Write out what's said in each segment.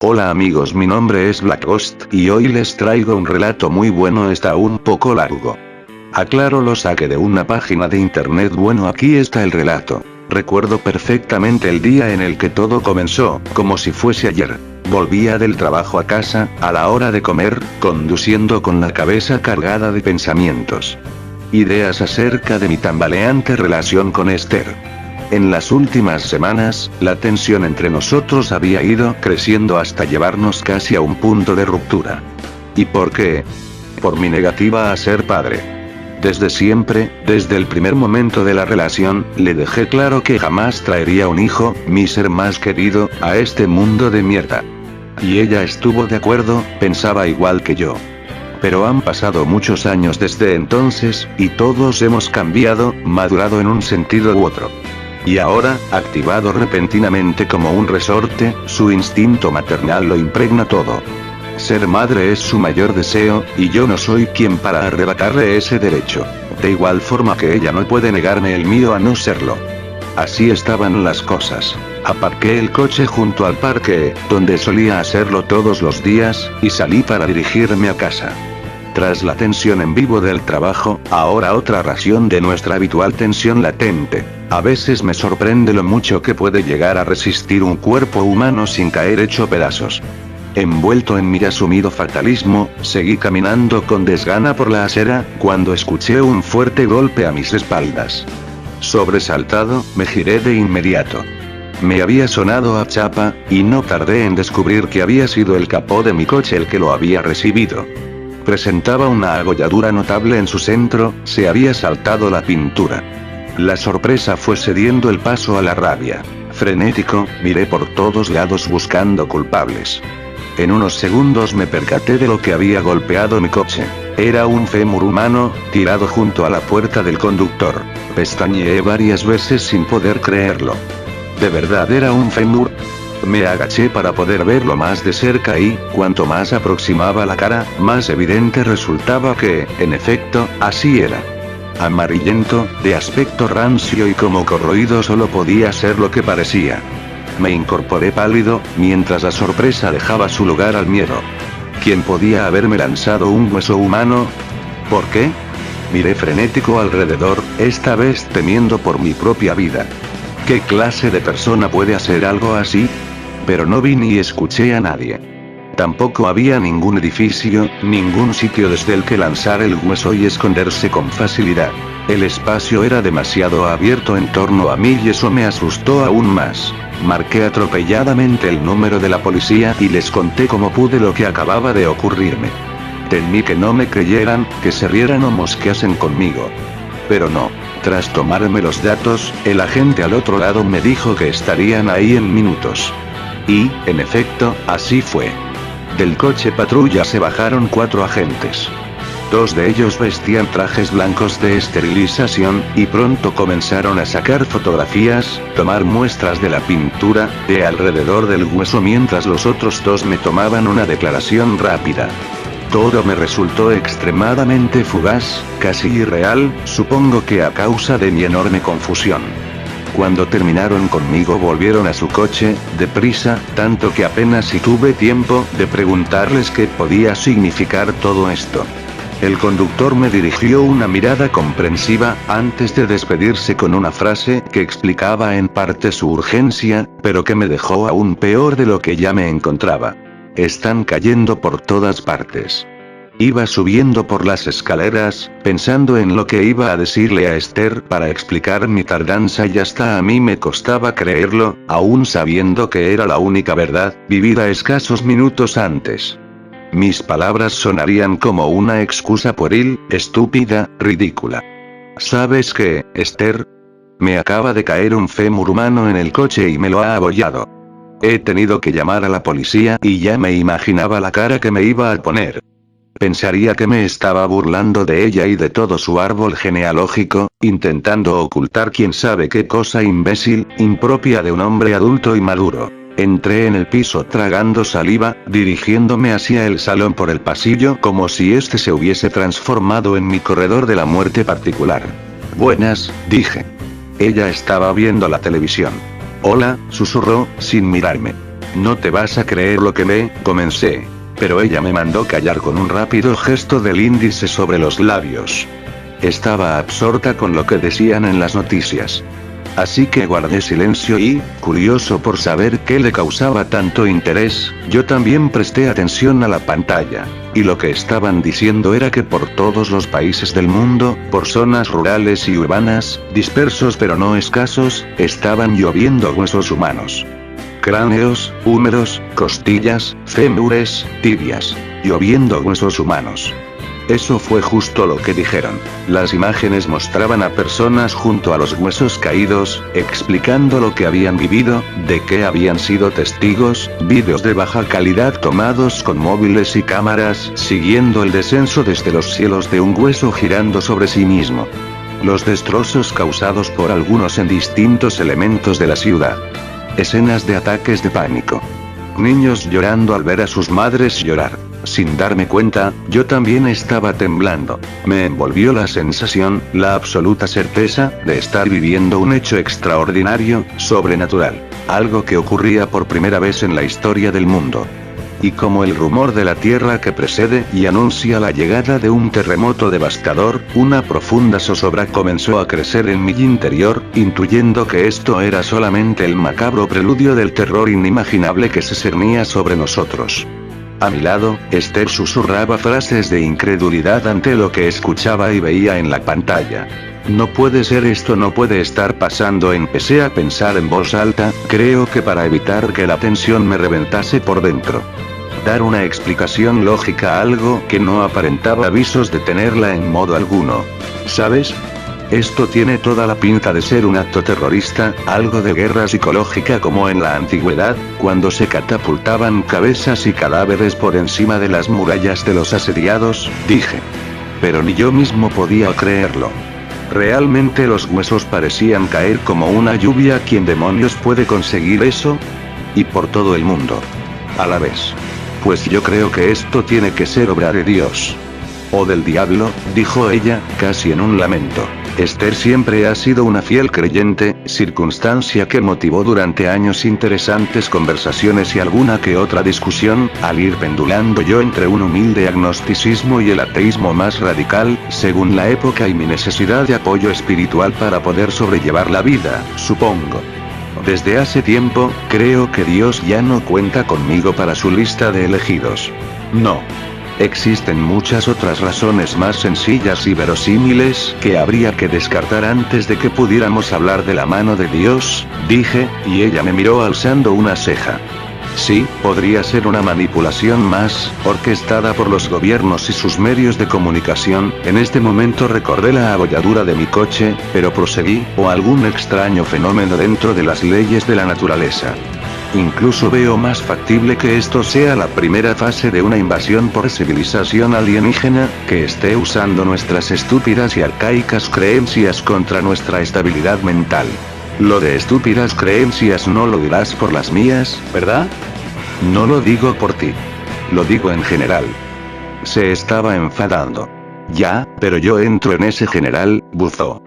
Hola amigos, mi nombre es Black Ghost y hoy les traigo un relato muy bueno, está un poco largo. Aclaro, lo saqué de una página de internet. Bueno, aquí está el relato. Recuerdo perfectamente el día en el que todo comenzó, como si fuese ayer. Volvía del trabajo a casa, a la hora de comer, conduciendo con la cabeza cargada de pensamientos. Ideas acerca de mi tambaleante relación con Esther. En las últimas semanas, la tensión entre nosotros había ido creciendo hasta llevarnos casi a un punto de ruptura. ¿Y por qué? Por mi negativa a ser padre. Desde siempre, desde el primer momento de la relación, le dejé claro que jamás traería un hijo, mi ser más querido, a este mundo de mierda. Y ella estuvo de acuerdo, pensaba igual que yo. Pero han pasado muchos años desde entonces, y todos hemos cambiado, madurado en un sentido u otro. Y ahora, activado repentinamente como un resorte, su instinto maternal lo impregna todo. Ser madre es su mayor deseo, y yo no soy quien para arrebatarle ese derecho. De igual forma que ella no puede negarme el mío a no serlo. Así estaban las cosas. Aparqué el coche junto al parque, donde solía hacerlo todos los días, y salí para dirigirme a casa. Tras la tensión en vivo del trabajo, ahora otra ración de nuestra habitual tensión latente. A veces me sorprende lo mucho que puede llegar a resistir un cuerpo humano sin caer hecho pedazos. Envuelto en mi asumido fatalismo, seguí caminando con desgana por la acera, cuando escuché un fuerte golpe a mis espaldas. Sobresaltado, me giré de inmediato. Me había sonado a chapa, y no tardé en descubrir que había sido el capó de mi coche el que lo había recibido. Presentaba una agolladura notable en su centro, se había saltado la pintura. La sorpresa fue cediendo el paso a la rabia. Frenético, miré por todos lados buscando culpables. En unos segundos me percaté de lo que había golpeado mi coche. Era un fémur humano, tirado junto a la puerta del conductor. Pestañeé varias veces sin poder creerlo. ¿De verdad era un fémur? Me agaché para poder verlo más de cerca y, cuanto más aproximaba la cara, más evidente resultaba que, en efecto, así era. Amarillento, de aspecto rancio y como corroído, solo podía ser lo que parecía. Me incorporé pálido, mientras la sorpresa dejaba su lugar al miedo. ¿Quién podía haberme lanzado un hueso humano? ¿Por qué? Miré frenético alrededor, esta vez temiendo por mi propia vida. ¿Qué clase de persona puede hacer algo así? Pero no vi ni escuché a nadie. Tampoco había ningún edificio, ningún sitio desde el que lanzar el hueso y esconderse con facilidad. El espacio era demasiado abierto en torno a mí y eso me asustó aún más. Marqué atropelladamente el número de la policía y les conté como pude lo que acababa de ocurrirme. Temí que no me creyeran, que se rieran o mosqueasen conmigo. Pero no. Tras tomarme los datos, el agente al otro lado me dijo que estarían ahí en minutos. Y, en efecto, así fue. Del coche patrulla se bajaron 4 agentes. 2 de ellos vestían trajes blancos de esterilización, y pronto comenzaron a sacar fotografías, tomar muestras de la pintura, de alrededor del hueso mientras los otros 2 me tomaban una declaración rápida. Todo me resultó extremadamente fugaz, casi irreal, supongo que a causa de mi enorme confusión. Cuando terminaron conmigo volvieron a su coche, deprisa, tanto que apenas si tuve tiempo de preguntarles qué podía significar todo esto. El conductor me dirigió una mirada comprensiva, antes de despedirse con una frase que explicaba en parte su urgencia, pero que me dejó aún peor de lo que ya me encontraba. Están cayendo por todas partes. Iba subiendo por las escaleras, pensando en lo que iba a decirle a Esther para explicar mi tardanza y hasta a mí me costaba creerlo, aún sabiendo que era la única verdad, vivida escasos minutos antes. Mis palabras sonarían como una excusa pueril, estúpida, ridícula. ¿Sabes qué, Esther? Me acaba de caer un fémur humano en el coche y me lo ha abollado. He tenido que llamar a la policía y ya me imaginaba la cara que me iba a poner. Pensaría que me estaba burlando de ella y de todo su árbol genealógico, intentando ocultar quién sabe qué cosa imbécil, impropia de un hombre adulto y maduro. Entré en el piso tragando saliva, dirigiéndome hacia el salón por el pasillo como si este se hubiese transformado en mi corredor de la muerte particular. Buenas, dije. Ella estaba viendo la televisión. Hola, susurró, sin mirarme. No te vas a creer lo que comencé. Pero ella me mandó callar con un rápido gesto del índice sobre los labios. Estaba absorta con lo que decían en las noticias. Así que guardé silencio y, curioso por saber qué le causaba tanto interés, yo también presté atención a la pantalla. Y lo que estaban diciendo era que por todos los países del mundo, por zonas rurales y urbanas, dispersos pero no escasos, estaban lloviendo huesos humanos. Cráneos, húmeros, costillas, fémures, tibias. Lloviendo huesos humanos. Eso fue justo lo que dijeron. Las imágenes mostraban a personas junto a los huesos caídos, explicando lo que habían vivido, de qué habían sido testigos, vídeos de baja calidad tomados con móviles y cámaras, siguiendo el descenso desde los cielos de un hueso girando sobre sí mismo. Los destrozos causados por algunos en distintos elementos de la ciudad. Escenas de ataques de pánico. Niños llorando al ver a sus madres llorar. Sin darme cuenta, yo también estaba temblando. Me envolvió la sensación, la absoluta certeza, de estar viviendo un hecho extraordinario, sobrenatural. Algo que ocurría por primera vez en la historia del mundo. Y como el rumor de la tierra que precede y anuncia la llegada de un terremoto devastador, una profunda zozobra comenzó a crecer en mi interior, intuyendo que esto era solamente el macabro preludio del terror inimaginable que se cernía sobre nosotros. A mi lado, Esther susurraba frases de incredulidad ante lo que escuchaba y veía en la pantalla. No puede ser, esto no puede estar pasando. Empecé a pensar en voz alta, creo que para evitar que la tensión me reventase por dentro. Dar una explicación lógica a algo que no aparentaba avisos de tenerla en modo alguno. ¿Sabes? Esto tiene toda la pinta de ser un acto terrorista, algo de guerra psicológica como en la antigüedad, cuando se catapultaban cabezas y cadáveres por encima de las murallas de los asediados, dije. Pero ni yo mismo podía creerlo. Realmente los huesos parecían caer como una lluvia. ¿Quién demonios puede conseguir eso? Y por todo el mundo. A la vez. Pues yo creo que esto tiene que ser obra de Dios. O del diablo, dijo ella, casi en un lamento. Esther siempre ha sido una fiel creyente, circunstancia que motivó durante años interesantes conversaciones y alguna que otra discusión, al ir pendulando yo entre un humilde agnosticismo y el ateísmo más radical, según la época y mi necesidad de apoyo espiritual para poder sobrellevar la vida, supongo. Desde hace tiempo, creo que Dios ya no cuenta conmigo para su lista de elegidos. No. Existen muchas otras razones más sencillas y verosímiles que habría que descartar antes de que pudiéramos hablar de la mano de Dios, dije, y ella me miró alzando una ceja. Sí, podría ser una manipulación más, orquestada por los gobiernos y sus medios de comunicación. En este momento recordé la abolladura de mi coche, pero proseguí, o algún extraño fenómeno dentro de las leyes de la naturaleza. Incluso veo más factible que esto sea la primera fase de una invasión por civilización alienígena, que esté usando nuestras estúpidas y arcaicas creencias contra nuestra estabilidad mental. Lo de estúpidas creencias no lo dirás por las mías, ¿verdad? No lo digo por ti. Lo digo en general. Se estaba enfadando. Ya, pero yo entro en ese general, buzó.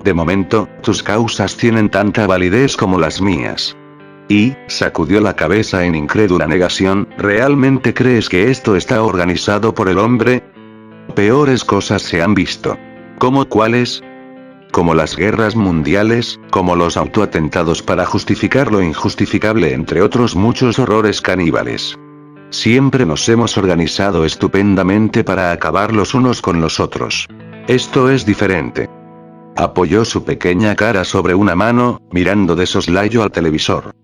De momento, tus causas tienen tanta validez como las mías. Y, sacudió la cabeza en incrédula negación, ¿realmente crees que esto está organizado por el hombre? Peores cosas se han visto. ¿Cómo cuáles? Como las guerras mundiales, como los autoatentados para justificar lo injustificable, entre otros muchos horrores caníbales. Siempre nos hemos organizado estupendamente para acabar los unos con los otros. Esto es diferente. Apoyó su pequeña cara sobre una mano, mirando de soslayo al televisor.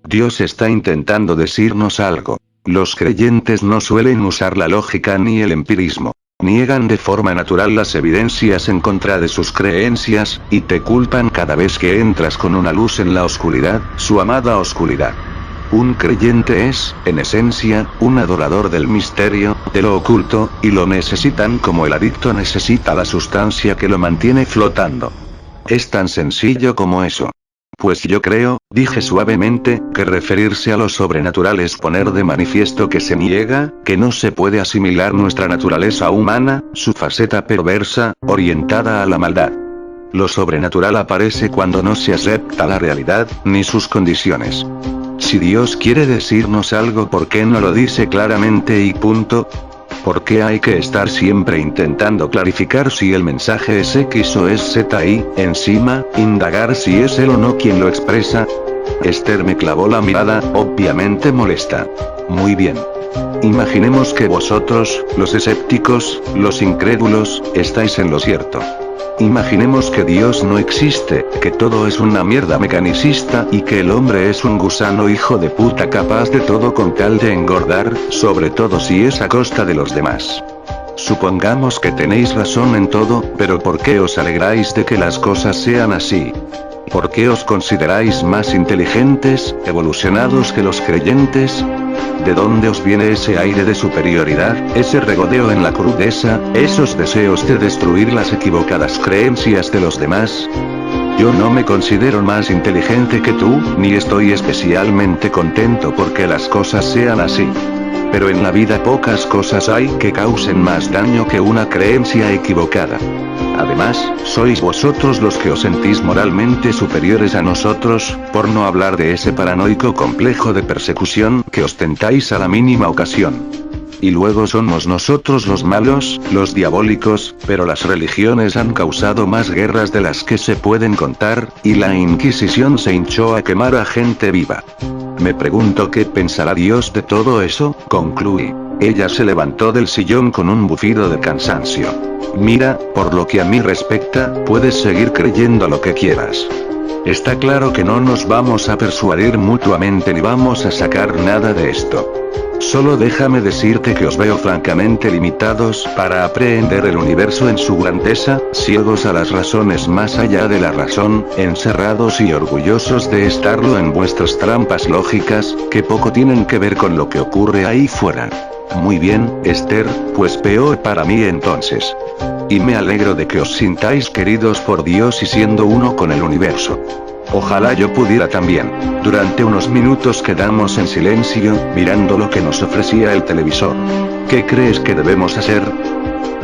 Dios está intentando decirnos algo. Los creyentes no suelen usar la lógica ni el empirismo. Niegan de forma natural las evidencias en contra de sus creencias, y te culpan cada vez que entras con una luz en la oscuridad, su amada oscuridad. Un creyente es, en esencia, un adorador del misterio, de lo oculto, y lo necesitan como el adicto necesita la sustancia que lo mantiene flotando. Es tan sencillo como eso. Pues yo creo, dije suavemente, que referirse a lo sobrenatural es poner de manifiesto que se niega, que no se puede asimilar nuestra naturaleza humana, su faceta perversa, orientada a la maldad. Lo sobrenatural aparece cuando no se acepta la realidad, ni sus condiciones. Si Dios quiere decirnos algo, ¿por qué no lo dice claramente y punto? ¿Por qué hay que estar siempre intentando clarificar si el mensaje es X o es Z y, encima, indagar si es él o no quien lo expresa? Esther me clavó la mirada, obviamente molesta. Muy bien. Imaginemos que vosotros, los escépticos, los incrédulos, estáis en lo cierto. Imaginemos que Dios no existe, que todo es una mierda mecanicista y que el hombre es un gusano hijo de puta capaz de todo con tal de engordar, sobre todo si es a costa de los demás. Supongamos que tenéis razón en todo, pero ¿por qué os alegráis de que las cosas sean así? ¿Por qué os consideráis más inteligentes, evolucionados que los creyentes? ¿De dónde os viene ese aire de superioridad, ese regodeo en la crudeza, esos deseos de destruir las equivocadas creencias de los demás? Yo no me considero más inteligente que tú, ni estoy especialmente contento porque las cosas sean así. Pero en la vida pocas cosas hay que causen más daño que una creencia equivocada. Además, sois vosotros los que os sentís moralmente superiores a nosotros, por no hablar de ese paranoico complejo de persecución que ostentáis a la mínima ocasión. Y luego somos nosotros los malos, los diabólicos, pero las religiones han causado más guerras de las que se pueden contar, y la Inquisición se hinchó a quemar a gente viva. Me pregunto qué pensará Dios de todo eso, concluí. Ella se levantó del sillón con un bufido de cansancio. Mira, por lo que a mí respecta, puedes seguir creyendo lo que quieras. Está claro que no nos vamos a persuadir mutuamente ni vamos a sacar nada de esto. Solo déjame decirte que os veo francamente limitados para aprehender el universo en su grandeza, ciegos a las razones más allá de la razón, encerrados y orgullosos de estarlo en vuestras trampas lógicas, que poco tienen que ver con lo que ocurre ahí fuera. Muy bien, Esther, pues peor para mí entonces. Y me alegro de que os sintáis queridos por Dios y siendo uno con el universo. Ojalá yo pudiera también. Durante unos minutos quedamos en silencio, mirando lo que nos ofrecía el televisor. ¿Qué crees que debemos hacer?,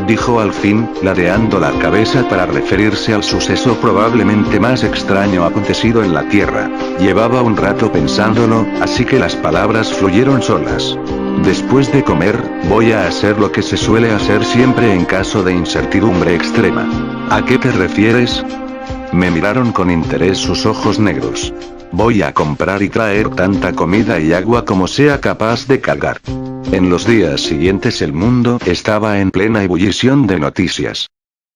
dijo al fin, ladeando la cabeza para referirse al suceso probablemente más extraño acontecido en la Tierra. Llevaba un rato pensándolo, así que las palabras fluyeron solas. Después de comer, voy a hacer lo que se suele hacer siempre en caso de incertidumbre extrema. ¿A qué te refieres? Me miraron con interés sus ojos negros. Voy a comprar y traer tanta comida y agua como sea capaz de cargar. En los días siguientes el mundo estaba en plena ebullición de noticias.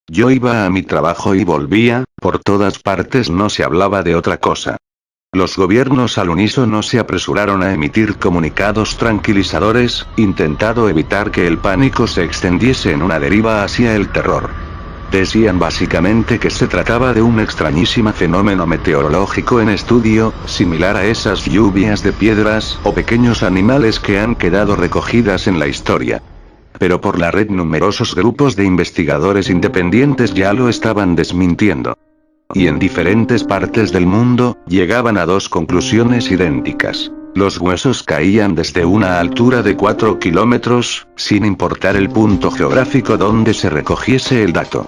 Yo iba a mi trabajo y volvía, por todas partes no se hablaba de otra cosa. Los gobiernos al unísono se apresuraron a emitir comunicados tranquilizadores, intentando evitar que el pánico se extendiese en una deriva hacia el terror. Decían básicamente que se trataba de un extrañísimo fenómeno meteorológico en estudio, similar a esas lluvias de piedras o pequeños animales que han quedado recogidas en la historia. Pero por la red numerosos grupos de investigadores independientes ya lo estaban desmintiendo. Y en diferentes partes del mundo, llegaban a dos conclusiones idénticas. Los huesos caían desde una altura de 4 kilómetros, sin importar el punto geográfico donde se recogiese el dato.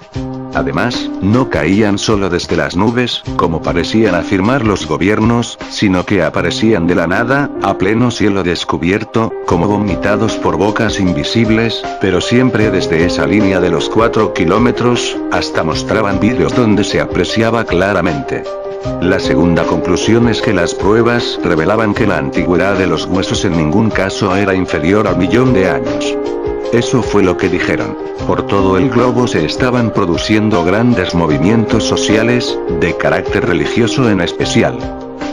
Además, no caían solo desde las nubes, como parecían afirmar los gobiernos, sino que aparecían de la nada, a pleno cielo descubierto, como vomitados por bocas invisibles, pero siempre desde esa línea de los 4 kilómetros, hasta mostraban vídeos donde se apreciaba claramente. La segunda conclusión es que las pruebas revelaban que la antigüedad de los huesos en ningún caso era inferior al 1.000.000 de años. Eso fue lo que dijeron. Por todo el globo se estaban produciendo grandes movimientos sociales, de carácter religioso en especial.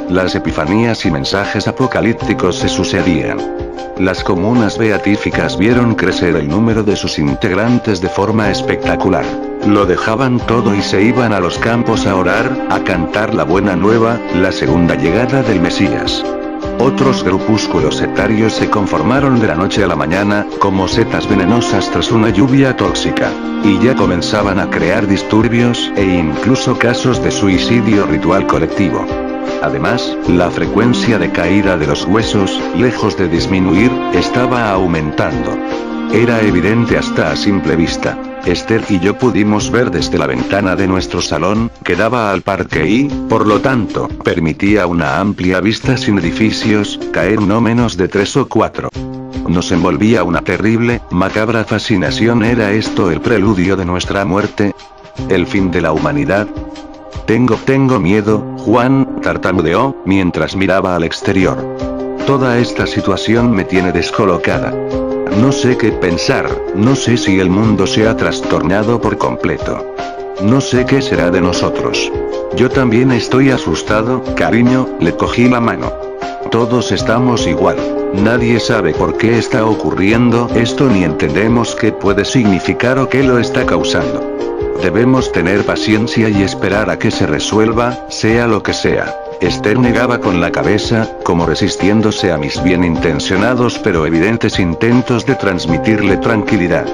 Las epifanías y mensajes apocalípticos se sucedían. Las comunas beatíficas vieron crecer el número de sus integrantes de forma espectacular. Lo dejaban todo y se iban a los campos a orar, a cantar la buena nueva, la segunda llegada del Mesías. Otros grupúsculos sectarios se conformaron de la noche a la mañana, como setas venenosas tras una lluvia tóxica. Y ya comenzaban a crear disturbios, e incluso casos de suicidio ritual colectivo. Además, la frecuencia de caída de los huesos, lejos de disminuir, estaba aumentando. Era evidente hasta a simple vista. Esther y yo pudimos ver desde la ventana de nuestro salón, que daba al parque y, por lo tanto, permitía una amplia vista sin edificios, caer no menos de 3 o 4. Nos envolvía una terrible, macabra fascinación. ¿Era esto el preludio de nuestra muerte? ¿El fin de la humanidad? Tengo miedo, Juan, tartamudeó, mientras miraba al exterior. Toda esta situación me tiene descolocada. No sé qué pensar, no sé si el mundo se ha trastornado por completo. No sé qué será de nosotros. Yo también estoy asustado, cariño, le cogí la mano. Todos estamos igual. Nadie sabe por qué está ocurriendo esto ni entendemos qué puede significar o qué lo está causando. Debemos tener paciencia y esperar a que se resuelva, sea lo que sea. Esther negaba con la cabeza, como resistiéndose a mis bien intencionados pero evidentes intentos de transmitirle tranquilidad.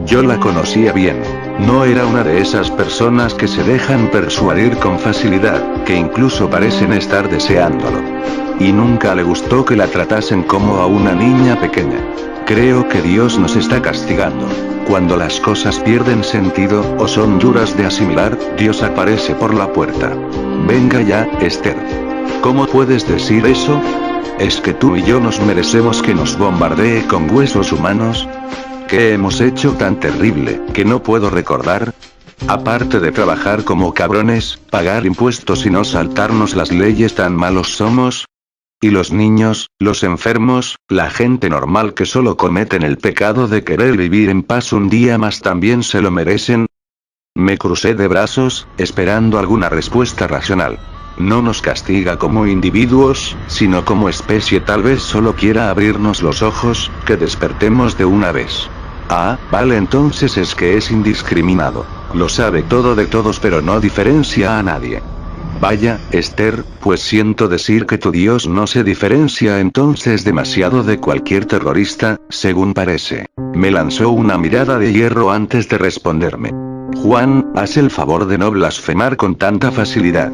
Yo la conocía bien. No era una de esas personas que se dejan persuadir con facilidad, que incluso parecen estar deseándolo. Y nunca le gustó que la tratasen como a una niña pequeña. Creo que Dios nos está castigando. Cuando las cosas pierden sentido, o son duras de asimilar, Dios aparece por la puerta. Venga ya, Esther. ¿Cómo puedes decir eso? ¿Es que tú y yo nos merecemos que nos bombardee con huesos humanos? ¿Qué hemos hecho tan terrible, que no puedo recordar? Aparte de trabajar como cabrones, pagar impuestos y no saltarnos las leyes, ¿tan malos somos? ¿Y los niños, los enfermos, la gente normal que solo cometen el pecado de querer vivir en paz un día más también se lo merecen? Me crucé de brazos, esperando alguna respuesta racional. No nos castiga como individuos, sino como especie. Tal vez solo quiera abrirnos los ojos, que despertemos de una vez. Ah, vale, entonces es que es indiscriminado. Lo sabe todo de todos pero no diferencia a nadie. Vaya, Esther, pues siento decir que tu Dios no se diferencia entonces demasiado de cualquier terrorista, según parece. Me lanzó una mirada de hierro antes de responderme. Juan, haz el favor de no blasfemar con tanta facilidad.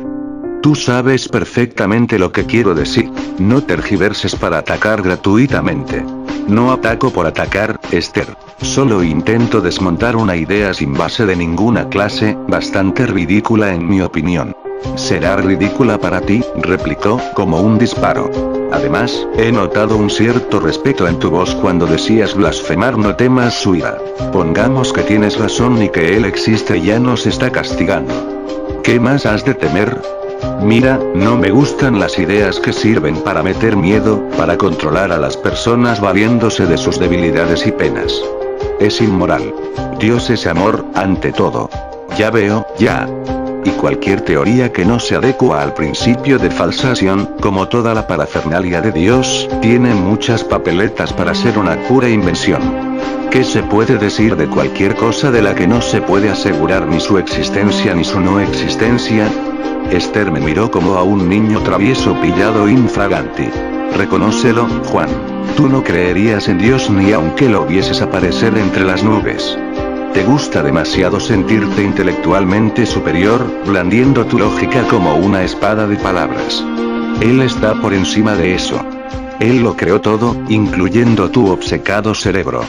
Tú sabes perfectamente lo que quiero decir. No tergiverses para atacar gratuitamente. No ataco por atacar, Esther. Solo intento desmontar una idea sin base de ninguna clase, bastante ridícula en mi opinión. Será ridícula para ti, replicó, como un disparo. Además, he notado un cierto respeto en tu voz cuando decías blasfemar. No temas su ira. Pongamos que tienes razón y que él existe y ya nos está castigando. ¿Qué más has de temer? Mira, no me gustan las ideas que sirven para meter miedo, para controlar a las personas valiéndose de sus debilidades y penas. Es inmoral. Dios es amor, ante todo. Ya veo, ya. Y cualquier teoría que no se adecua al principio de falsación, como toda la parafernalia de Dios, tiene muchas papeletas para ser una pura invención. ¿Qué se puede decir de cualquier cosa de la que no se puede asegurar ni su existencia ni su no existencia? Esther me miró como a un niño travieso pillado infraganti. Reconócelo, Juan. Tú no creerías en Dios ni aunque lo vieses aparecer entre las nubes. Te gusta demasiado sentirte intelectualmente superior, blandiendo tu lógica como una espada de palabras. Él está por encima de eso. Él lo creó todo, incluyendo tu obcecado cerebro.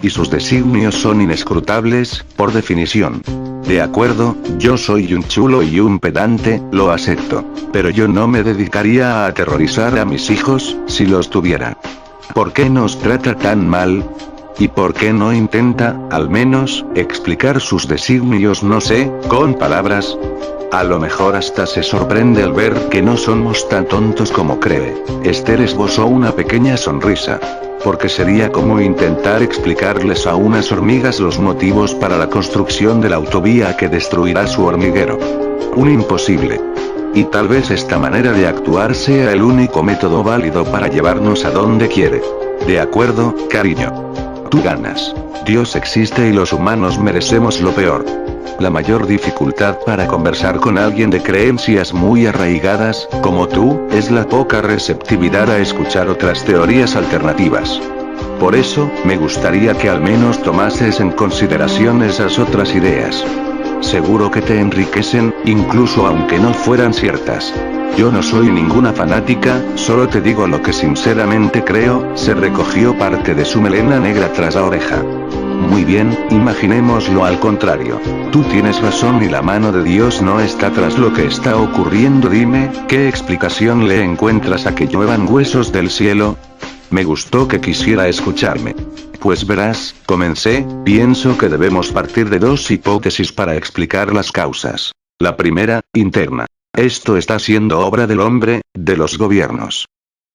Y sus designios son inescrutables, por definición. De acuerdo, yo soy un chulo y un pedante, lo acepto. Pero yo no me dedicaría a aterrorizar a mis hijos, si los tuviera. ¿Por qué nos trata tan mal? ¿Y por qué no intenta, al menos, explicar sus designios, no sé, con palabras? A lo mejor hasta se sorprende al ver que no somos tan tontos como cree. Esther esbozó una pequeña sonrisa. Porque sería como intentar explicarles a unas hormigas los motivos para la construcción de la autovía que destruirá su hormiguero. Un imposible. Y tal vez esta manera de actuar sea el único método válido para llevarnos a donde quiere. De acuerdo, cariño. Tú ganas. Dios existe y los humanos merecemos lo peor. La mayor dificultad para conversar con alguien de creencias muy arraigadas, como tú, es la poca receptividad a escuchar otras teorías alternativas. Por eso, me gustaría que al menos tomases en consideración esas otras ideas. Seguro que te enriquecen, incluso aunque no fueran ciertas. Yo no soy ninguna fanática, solo te digo lo que sinceramente creo. Se recogió parte de su melena negra tras la oreja. Muy bien, imaginémoslo al contrario. Tú tienes razón y la mano de Dios no está tras lo que está ocurriendo. Dime, ¿qué explicación le encuentras a que lluevan huesos del cielo? Me gustó que quisiera escucharme. Pues verás, comencé, pienso que debemos partir de dos hipótesis para explicar las causas. La primera, interna. Esto está siendo obra del hombre, de los gobiernos.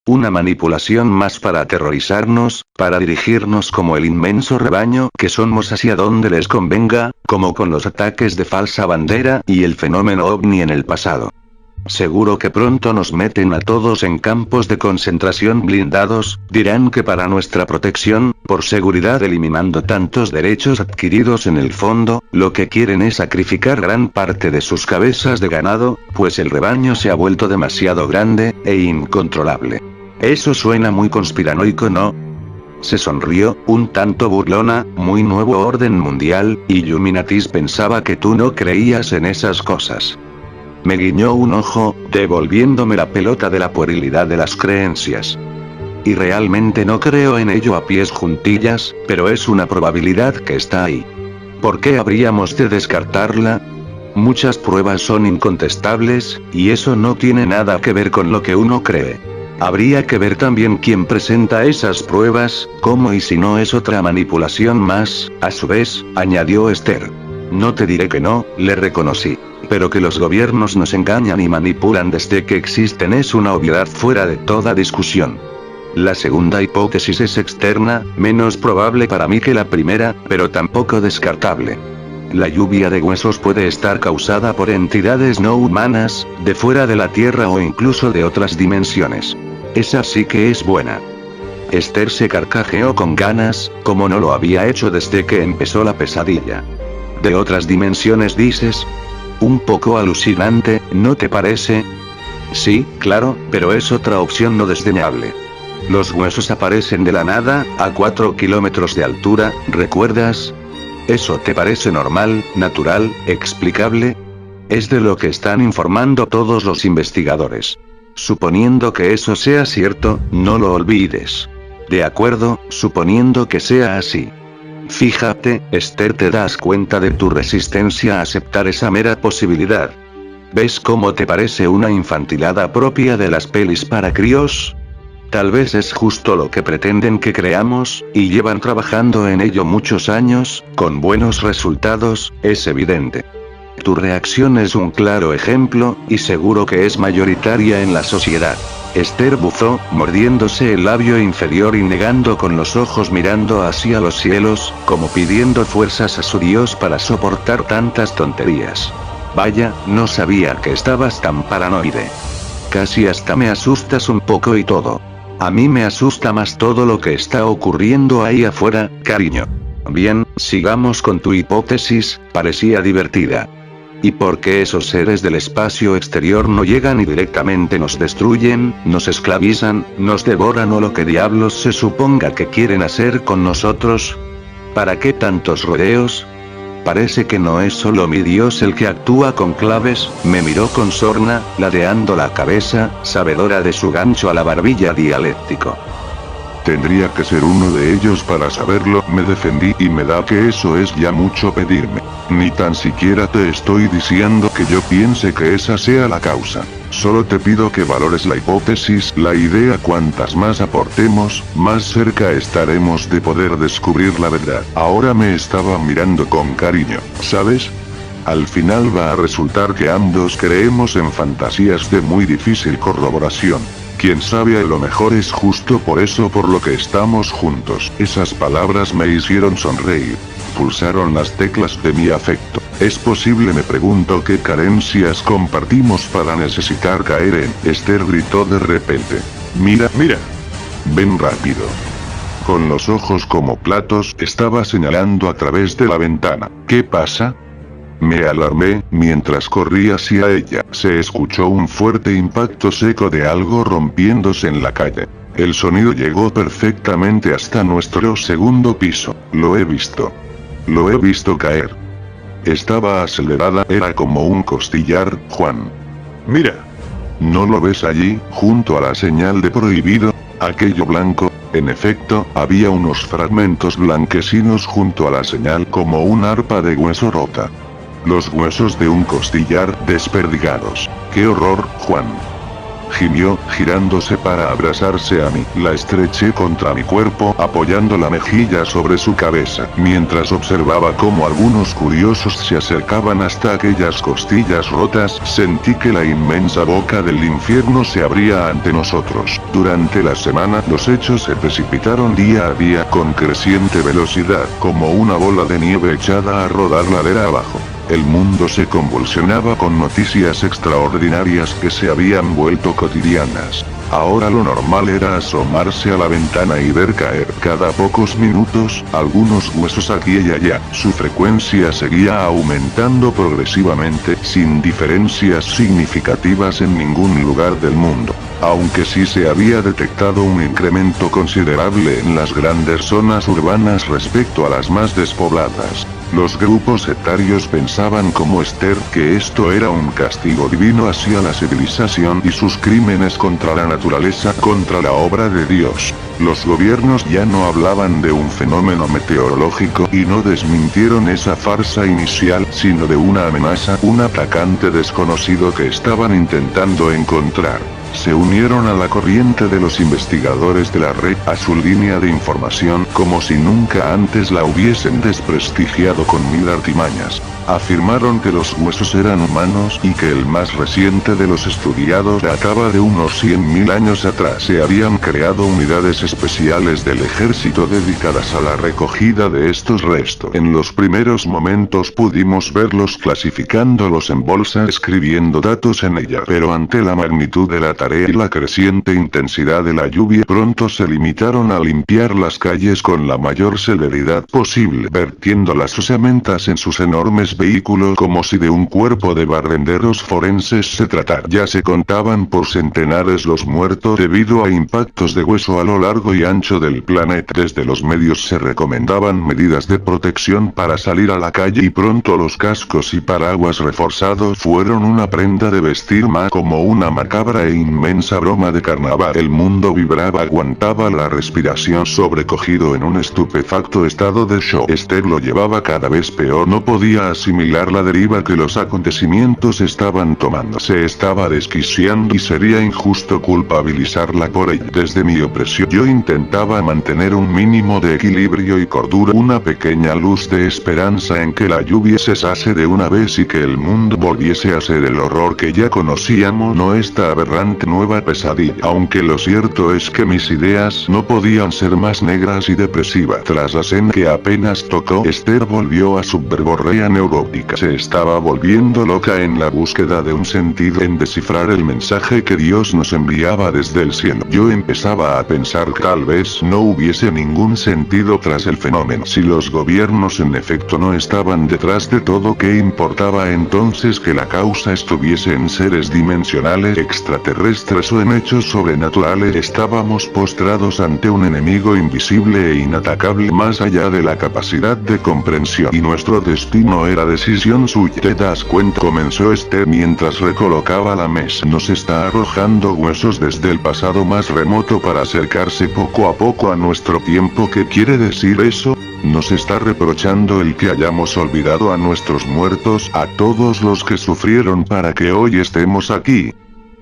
Una manipulación más para aterrorizarnos, para dirigirnos como el inmenso rebaño que somos hacia donde les convenga, como con los ataques de falsa bandera y el fenómeno ovni en el pasado. Seguro que pronto nos meten a todos en campos de concentración blindados, dirán que para nuestra protección, por seguridad eliminando tantos derechos adquiridos en el fondo, lo que quieren es sacrificar gran parte de sus cabezas de ganado, pues el rebaño se ha vuelto demasiado grande, e incontrolable. Eso suena muy conspiranoico, ¿no? Se sonrió, un tanto burlona, muy nuevo orden mundial, Illuminatis pensaba que tú no creías en esas cosas. Me guiñó un ojo, devolviéndome la pelota de la puerilidad de las creencias. Y realmente no creo en ello a pies juntillas, pero es una probabilidad que está ahí. ¿Por qué habríamos de descartarla? Muchas pruebas son incontestables, y eso no tiene nada que ver con lo que uno cree. Habría que ver también quién presenta esas pruebas, cómo y si no es otra manipulación más, a su vez, añadió Esther. No te diré que no, le reconocí. Pero que los gobiernos nos engañan y manipulan desde que existen es una obviedad fuera de toda discusión. La segunda hipótesis es externa, menos probable para mí que la primera, pero tampoco descartable. La lluvia de huesos puede estar causada por entidades no humanas, de fuera de la Tierra o incluso de otras dimensiones. Esa sí que es buena. Esther se carcajeó con ganas, como no lo había hecho desde que empezó la pesadilla. ¿De otras dimensiones dices? Un poco alucinante, ¿no te parece? Sí, claro, pero es otra opción no desdeñable. Los huesos aparecen de la nada, a 4 kilómetros de altura, ¿recuerdas? ¿Eso te parece normal, natural, explicable? Es de lo que están informando todos los investigadores. Suponiendo que eso sea cierto, no lo olvides. De acuerdo, suponiendo que sea así. Fíjate, Esther, ¿te das cuenta de tu resistencia a aceptar esa mera posibilidad? ¿Ves cómo te parece una infantilada propia de las pelis para críos? Tal vez es justo lo que pretenden que creamos, y llevan trabajando en ello muchos años, con buenos resultados, es evidente. Tu reacción es un claro ejemplo, y seguro que es mayoritaria en la sociedad. Esther buzó, mordiéndose el labio inferior y negando con los ojos mirando hacia los cielos, como pidiendo fuerzas a su Dios para soportar tantas tonterías. Vaya, no sabía que estabas tan paranoide. Casi hasta me asustas un poco y todo. A mí me asusta más todo lo que está ocurriendo ahí afuera, cariño. Bien, sigamos con tu hipótesis, parecía divertida. ¿Y por qué esos seres del espacio exterior no llegan y directamente nos destruyen, nos esclavizan, nos devoran o lo que diablos se suponga que quieren hacer con nosotros? ¿Para qué tantos rodeos? Parece que no es solo mi Dios el que actúa con claves, me miró con sorna, ladeando la cabeza, sabedora de su gancho a la barbilla dialéctico. Tendría que ser uno de ellos para saberlo, me defendí y me da que eso es ya mucho pedirme. Ni tan siquiera te estoy diciendo que yo piense que esa sea la causa. Solo te pido que valores la hipótesis, la idea. Cuantas más aportemos, más cerca estaremos de poder descubrir la verdad. Ahora me estaba mirando con cariño, ¿sabes? Al final va a resultar que ambos creemos en fantasías de muy difícil corroboración. Quién sabe, a lo mejor es justo por eso por lo que estamos juntos. Esas palabras me hicieron sonreír. Pulsaron las teclas de mi afecto. ¿Es posible? Me pregunto qué carencias compartimos para necesitar caer en. Esther gritó de repente. Mira, mira. Ven rápido. Con los ojos como platos estaba señalando a través de la ventana. ¿Qué pasa? Me alarmé, mientras corrí hacia ella. Se escuchó un fuerte impacto seco de algo rompiéndose en la calle. El sonido llegó perfectamente hasta nuestro segundo piso. Lo he visto. Lo he visto caer. Estaba acelerada, era como un costillar, Juan. Mira. ¿No lo ves allí, junto a la señal de prohibido? Aquello blanco. En efecto, había unos fragmentos blanquecinos junto a la señal como un arpa de hueso rota. Los huesos de un costillar desperdigados. ¡Qué horror, Juan! Gimió, girándose para abrazarse a mí. La estreché contra mi cuerpo, apoyando la mejilla sobre su cabeza, mientras observaba cómo algunos curiosos se acercaban hasta aquellas costillas rotas. Sentí que la inmensa boca del infierno se abría ante nosotros. Durante la semana, los hechos se precipitaron día a día con creciente velocidad, como una bola de nieve echada a rodar ladera abajo. El mundo se convulsionaba con noticias extraordinarias que se habían vuelto cotidianas. Ahora lo normal era asomarse a la ventana y ver caer cada pocos minutos algunos huesos aquí y allá. Su frecuencia seguía aumentando progresivamente, sin diferencias significativas en ningún lugar del mundo. Aunque sí se había detectado un incremento considerable en las grandes zonas urbanas respecto a las más despobladas. Los grupos sectarios pensaban como Esther que esto era un castigo divino hacia la civilización y sus crímenes contra la naturaleza, contra la obra de Dios. Los gobiernos ya no hablaban de un fenómeno meteorológico y no desmintieron esa farsa inicial, sino de una amenaza, un atacante desconocido que estaban intentando encontrar. Se unieron a la corriente de los investigadores de la red, a su línea de información, como si nunca antes la hubiesen desprestigiado con mil artimañas. Afirmaron que los huesos eran humanos y que el más reciente de los estudiados databa de unos 100.000 años atrás. Se habían creado unidades especiales del ejército dedicadas a la recogida de estos restos. En los primeros momentos pudimos verlos clasificándolos en bolsas, escribiendo datos en ella, pero ante la magnitud de la tarea y la creciente intensidad de la lluvia, pronto se limitaron a limpiar las calles con la mayor celeridad posible, vertiendo las osamentas en sus enormes vehículos como si de un cuerpo de barrenderos forenses se tratara. Ya se contaban por centenares los muertos debido a impactos de hueso a lo largo y ancho del planeta. Desde los medios se recomendaban medidas de protección para salir a la calle y pronto los cascos y paraguas reforzados fueron una prenda de vestir más, como una macabra e inmensa broma de carnaval. El mundo vibraba, aguantaba la respiración, sobrecogido en un estupefacto estado de shock. Esther lo llevaba cada vez peor, no podía asimilar la deriva que los acontecimientos estaban tomando. Se estaba desquiciando y sería injusto culpabilizarla por ello. Desde mi opresión yo intentaba mantener un mínimo de equilibrio y cordura, una pequeña luz de esperanza en que la lluvia cesase de una vez y que el mundo volviese a ser el horror que ya conocíamos, no esta aberrante nueva pesadilla. Aunque lo cierto es que mis ideas no podían ser más negras y depresivas. Tras la cena que apenas tocó, Esther volvió a su verborrea neurótica. Se estaba volviendo loca en la búsqueda de un sentido, en descifrar el mensaje que Dios nos enviaba desde el cielo. Yo empezaba a pensar que tal vez no hubiese ningún sentido tras el fenómeno. Si los gobiernos en efecto no estaban detrás de todo, ¿qué importaba entonces que la causa estuviese en seres dimensionales, extraterrestres o en hechos sobrenaturales? Estábamos postrados ante un enemigo invisible e inatacable, más allá de la capacidad de comprensión, y nuestro destino era decisión suya. ¿Te das cuenta?, comenzó Esther mientras recolocaba la mesa. Nos está arrojando huesos desde el pasado más remoto para acercarse poco a poco a nuestro tiempo. ¿Qué quiere decir eso? Nos está reprochando el que hayamos olvidado a nuestros muertos, a todos los que sufrieron para que hoy estemos aquí.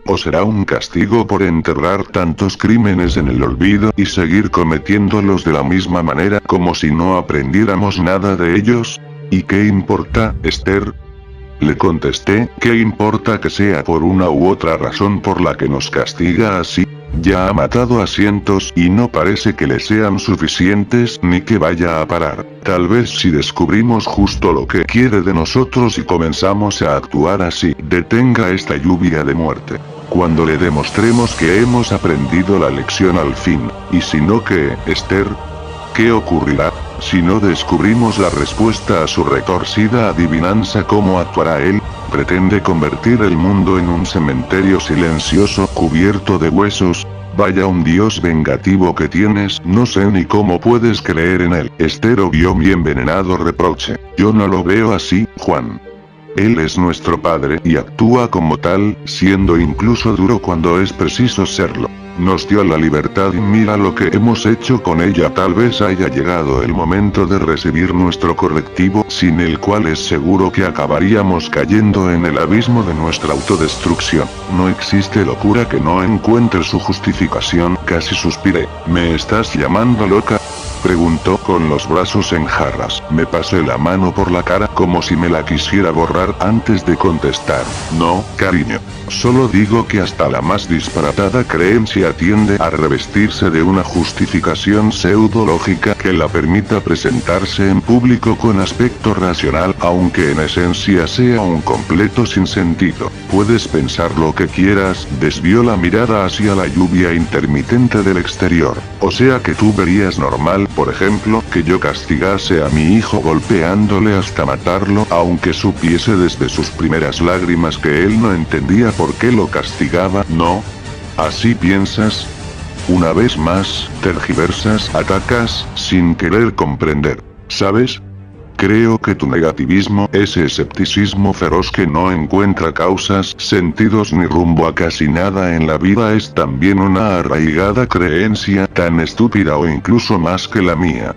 ¿O será un castigo por enterrar tantos crímenes en el olvido y seguir cometiéndolos de la misma manera, como si no aprendiéramos nada de ellos? ¿Y qué importa, Esther? Le contesté, ¿qué importa que sea por una u otra razón por la que nos castiga así? Ya ha matado a cientos, y no parece que le sean suficientes, ni que vaya a parar. Tal vez si descubrimos justo lo que quiere de nosotros y comenzamos a actuar así, detenga esta lluvia de muerte. Cuando le demostremos que hemos aprendido la lección al fin. ¿Y si no qué, Esther? ¿Qué ocurrirá? Si no descubrimos la respuesta a su retorcida adivinanza, ¿cómo actuará él? ¿Pretende convertir el mundo en un cementerio silencioso, cubierto de huesos? Vaya un Dios vengativo que tienes, no sé ni cómo puedes creer en él. Esther obvió mi envenenado reproche. Yo no lo veo así, Juan. Él es nuestro padre y actúa como tal, siendo incluso duro cuando es preciso serlo. Nos dio la libertad y mira lo que hemos hecho con ella. Tal vez haya llegado el momento de recibir nuestro correctivo, sin el cual es seguro que acabaríamos cayendo en el abismo de nuestra autodestrucción. No existe locura que no encuentre su justificación. Casi suspiré. ¿Me estás llamando loca?, preguntó con los brazos en jarras. Me pasé la mano por la cara como si me la quisiera borrar antes de contestar. No, cariño. Solo digo que hasta la más disparatada creencia tiende a revestirse de una justificación pseudológica que la permita presentarse en público con aspecto racional, aunque en esencia sea un completo sinsentido. Puedes pensar lo que quieras, desvió la mirada hacia la lluvia intermitente del exterior. O sea que tú verías normal, por ejemplo, que yo castigase a mi hijo golpeándole hasta matarlo, aunque supiese desde sus primeras lágrimas que él no entendía por qué lo castigaba, ¿no? ¿Así piensas? Una vez más, tergiversas, atacas, sin querer comprender. ¿Sabes? Creo que tu negativismo, ese escepticismo feroz que no encuentra causas, sentidos ni rumbo a casi nada en la vida, es también una arraigada creencia, tan estúpida o incluso más que la mía.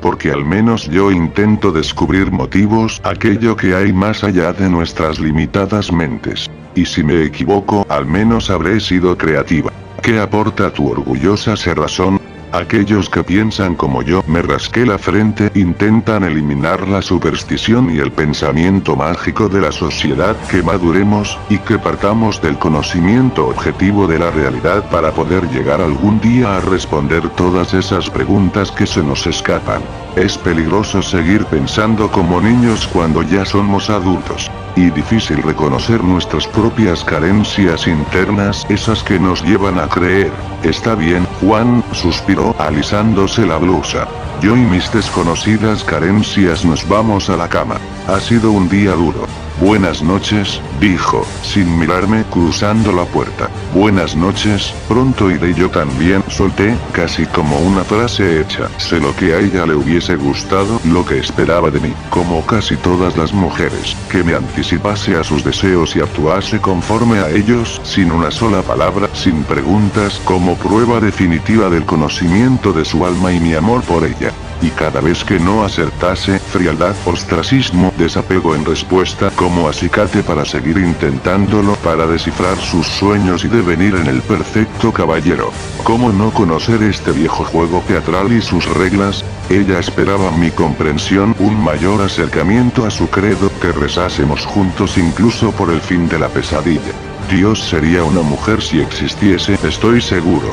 Porque al menos yo intento descubrir motivos, aquello que hay más allá de nuestras limitadas mentes. Y si me equivoco, al menos habré sido creativa. ¿Qué aporta tu orgullosa cerrazón? Aquellos que piensan como yo, me rasqué la frente, intentan eliminar la superstición y el pensamiento mágico de la sociedad. Que maduremos, y que partamos del conocimiento objetivo de la realidad para poder llegar algún día a responder todas esas preguntas que se nos escapan. Es peligroso seguir pensando como niños cuando ya somos adultos. Y difícil reconocer nuestras propias carencias internas, esas que nos llevan a creer. Está bien, Juan, suspiró, alisándose la blusa. Yo y mis desconocidas carencias nos vamos a la cama. Ha sido un día duro. Buenas noches, dijo, sin mirarme, cruzando la puerta. Buenas noches, pronto iré yo también, solté, casi como una frase hecha. Sé lo que a ella le hubiese gustado, lo que esperaba de mí, como casi todas las mujeres, que me anticipase a sus deseos y actuase conforme a ellos, sin una sola palabra, sin preguntas, como prueba definitiva del conocimiento de su alma y mi amor por ella. Y cada vez que no acertase, frialdad, ostracismo, desapego en respuesta, como acicate para seguir intentándolo, para descifrar sus sueños y devenir en el perfecto caballero. ¿Cómo no conocer este viejo juego teatral y sus reglas? Ella esperaba mi comprensión, un mayor acercamiento a su credo, que rezásemos juntos incluso por el fin de la pesadilla. Dios sería una mujer si existiese, estoy seguro.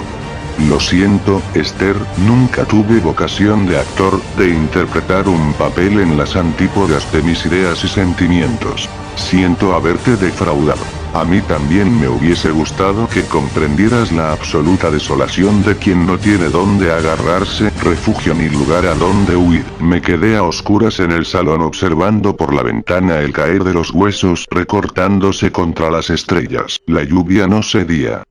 Lo siento, Esther, nunca tuve vocación de actor, de interpretar un papel en las antípodas de mis ideas y sentimientos. Siento haberte defraudado. A mí también me hubiese gustado que comprendieras la absoluta desolación de quien no tiene dónde agarrarse, refugio ni lugar a dónde huir. Me quedé a oscuras en el salón observando por la ventana el caer de los huesos recortándose contra las estrellas. La lluvia no cedía.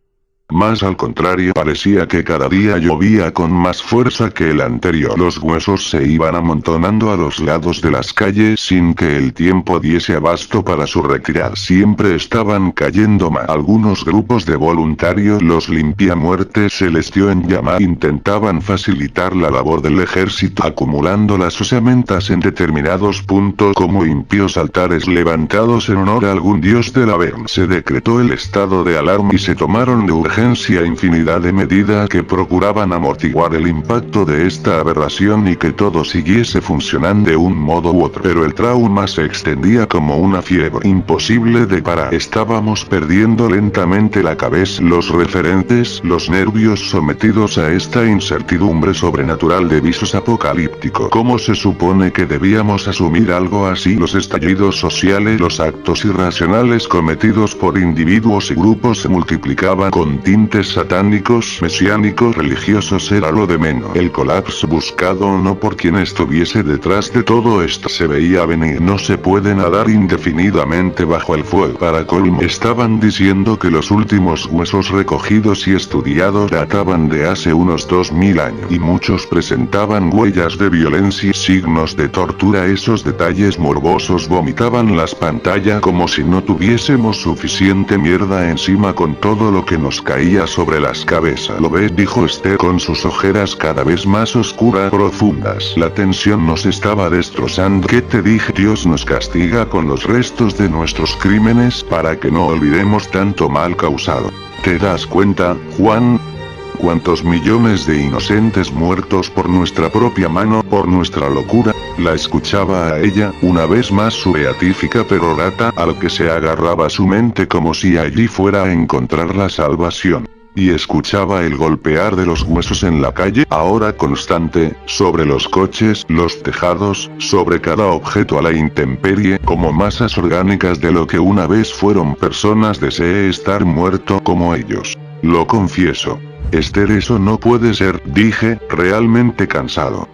Más al contrario, parecía que cada día llovía con más fuerza que el anterior. Los huesos se iban amontonando a los lados de las calles sin que el tiempo diese abasto para su retirada. Siempre estaban cayendo más. Algunos grupos de voluntarios, los limpiamuertes, se les dio en llamar, intentaban facilitar la labor del ejército, acumulando las osamentas en determinados puntos como impíos altares levantados en honor a algún dios del Averno. Se decretó el estado de alarma y se tomaron de urgencia infinidad de medidas que procuraban amortiguar el impacto de esta aberración y que todo siguiese funcionando de un modo u otro. Pero el trauma se extendía como una fiebre imposible de parar. Estábamos perdiendo lentamente la cabeza, los referentes, los nervios sometidos a esta incertidumbre sobrenatural de visos apocalípticos. ¿Cómo se supone que debíamos asumir algo así? Los estallidos sociales, los actos irracionales cometidos por individuos y grupos se multiplicaban con tintes satánicos, mesiánicos, religiosos, era lo de menos. El colapso buscado no por quien estuviese detrás de todo esto se veía venir. No se puede nadar indefinidamente bajo el fuego. Para colmo, estaban diciendo que los últimos huesos recogidos y estudiados databan de hace unos 2000 años. Y muchos presentaban huellas de violencia, signos de tortura. Esos detalles morbosos vomitaban las pantallas como si no tuviésemos suficiente mierda encima con todo lo que nos cae caía sobre las cabezas. ¿Lo ves?, dijo Esther con sus ojeras cada vez más oscuras profundas. La tensión nos estaba destrozando. ¿Qué te dije? Dios nos castiga con los restos de nuestros crímenes para que no olvidemos tanto mal causado. ¿Te das cuenta, Juan? ¿Cuántos millones de inocentes muertos por nuestra propia mano, por nuestra locura? La escuchaba a ella, una vez más su beatífica perorata, a lo que se agarraba su mente como si allí fuera a encontrar la salvación. Y escuchaba el golpear de los huesos en la calle, ahora constante, sobre los coches, los tejados, sobre cada objeto a la intemperie, como masas orgánicas de lo que una vez fueron personas. Deseé estar muerto como ellos. Lo confieso. Esther, eso no puede ser, dije, realmente cansado.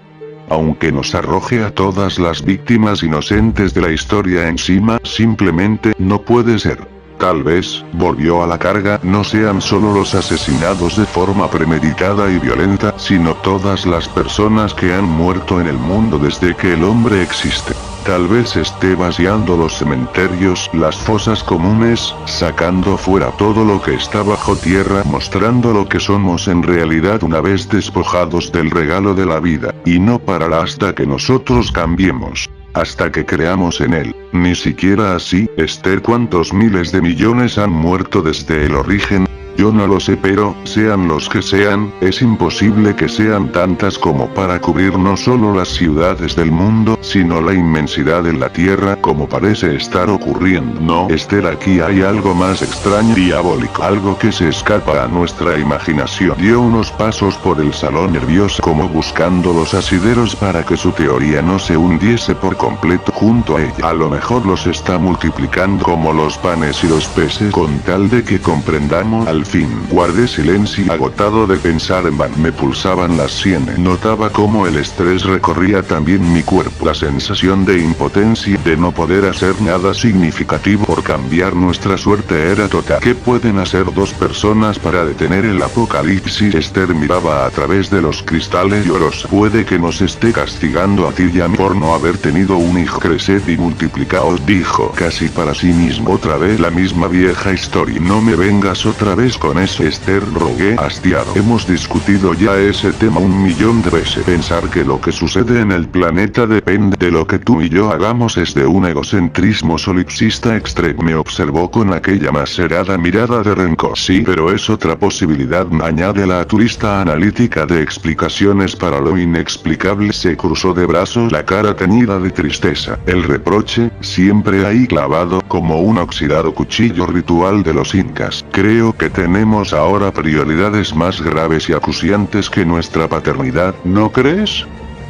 Aunque nos arroje a todas las víctimas inocentes de la historia encima, simplemente no puede ser. Tal vez, volvió a la carga, no sean solo los asesinados de forma premeditada y violenta, sino todas las personas que han muerto en el mundo desde que el hombre existe. Tal vez esté vaciando los cementerios, las fosas comunes, sacando fuera todo lo que está bajo tierra, mostrando lo que somos en realidad una vez despojados del regalo de la vida, y no parará hasta que nosotros cambiemos. Hasta que creamos en él. Ni siquiera así, Esther. ¿Cuántos miles de millones han muerto desde el origen? Yo no lo sé, pero, sean los que sean, es imposible que sean tantas como para cubrir no solo las ciudades del mundo, sino la inmensidad de la tierra, como parece estar ocurriendo. No, Esther, aquí hay algo más extraño, diabólico, algo que se escapa a nuestra imaginación. Dio unos pasos por el salón nervioso, como buscando los asideros para que su teoría no se hundiese por completo junto a ella. A lo mejor los está multiplicando como los panes y los peces, con tal de que comprendamos. Al fin, guardé silencio, agotado de pensar en vano. Me pulsaban las sienes. Notaba cómo el estrés recorría también mi cuerpo. La sensación de impotencia, de no poder hacer nada significativo por cambiar nuestra suerte, era total. ¿Qué pueden hacer dos personas para detener el apocalipsis? Esther miraba a través de los cristales llorosa. Puede que nos esté castigando a ti y a mí por no haber tenido un hijo. Creced y multiplicaos, dijo casi para sí mismo. Otra vez la misma vieja historia. No me vengas otra vez con eso, Esther, rogué hastiado. Hemos discutido ya ese tema 1.000.000 de veces. Pensar que lo que sucede en el planeta depende de lo que tú y yo hagamos es de un egocentrismo solipsista extremo. Me observó con aquella macerada mirada de rencor. Sí, pero es otra posibilidad, añade la turista analítica de explicaciones para lo inexplicable. Se cruzó de brazos, la cara teñida de tristeza. El reproche, siempre ahí clavado, como un oxidado cuchillo ritual de los incas. Creo que tenemos ahora prioridades más graves y acuciantes que nuestra paternidad, ¿no crees?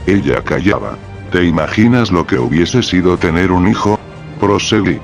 Ella callaba. ¿Te imaginas lo que hubiese sido tener un hijo? Proseguí.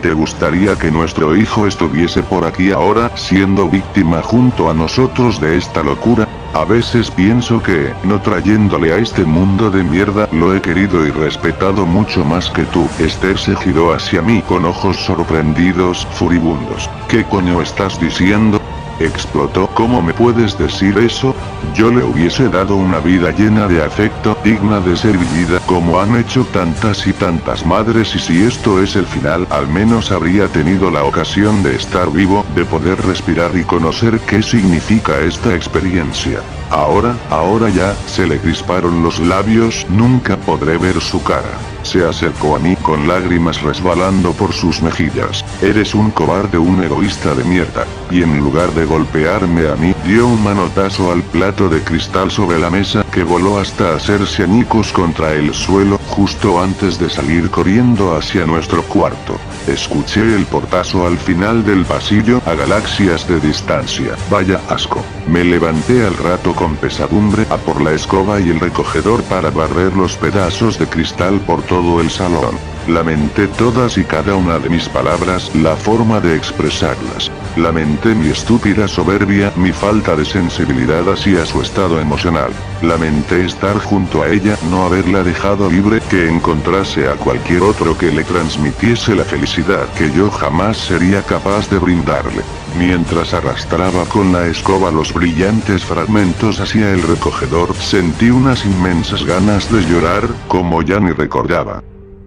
¿Te gustaría que nuestro hijo estuviese por aquí ahora, siendo víctima junto a nosotros de esta locura? A veces pienso que, no trayéndole a este mundo de mierda, lo he querido y respetado mucho más que tú. Esther se giró hacia mí con ojos sorprendidos, furibundos. ¿Qué coño estás diciendo? Explotó. ¿Cómo me puedes decir eso? Yo le hubiese dado una vida llena de afecto, digna de ser vivida, como han hecho tantas y tantas madres, y si esto es el final, al menos habría tenido la ocasión de estar vivo, de poder respirar y conocer qué significa esta experiencia. Ahora ya, se le crisparon los labios, nunca podré ver su cara. Se acercó a mí con lágrimas resbalando por sus mejillas. Eres un cobarde, un egoísta de mierda. Y en lugar de golpearme a mí, dio un manotazo al plato de cristal sobre la mesa, que voló hasta hacerse añicos contra el suelo, justo antes de salir corriendo hacia nuestro cuarto. Escuché el portazo al final del pasillo, a galaxias de distancia. Vaya asco. Me levanté al rato con pesadumbre, a por la escoba y el recogedor para barrer los pedazos de cristal por todo el salón. Lamenté todas y cada una de mis palabras, la forma de expresarlas. Lamenté mi estúpida soberbia, mi falta de sensibilidad hacia su estado emocional. Lamenté estar junto a ella, no haberla dejado libre, que encontrase a cualquier otro que le transmitiese la felicidad que yo jamás sería capaz de brindarle. Mientras arrastraba con la escoba los brillantes fragmentos hacia el recogedor, sentí unas inmensas ganas de llorar, como ya ni recordaba.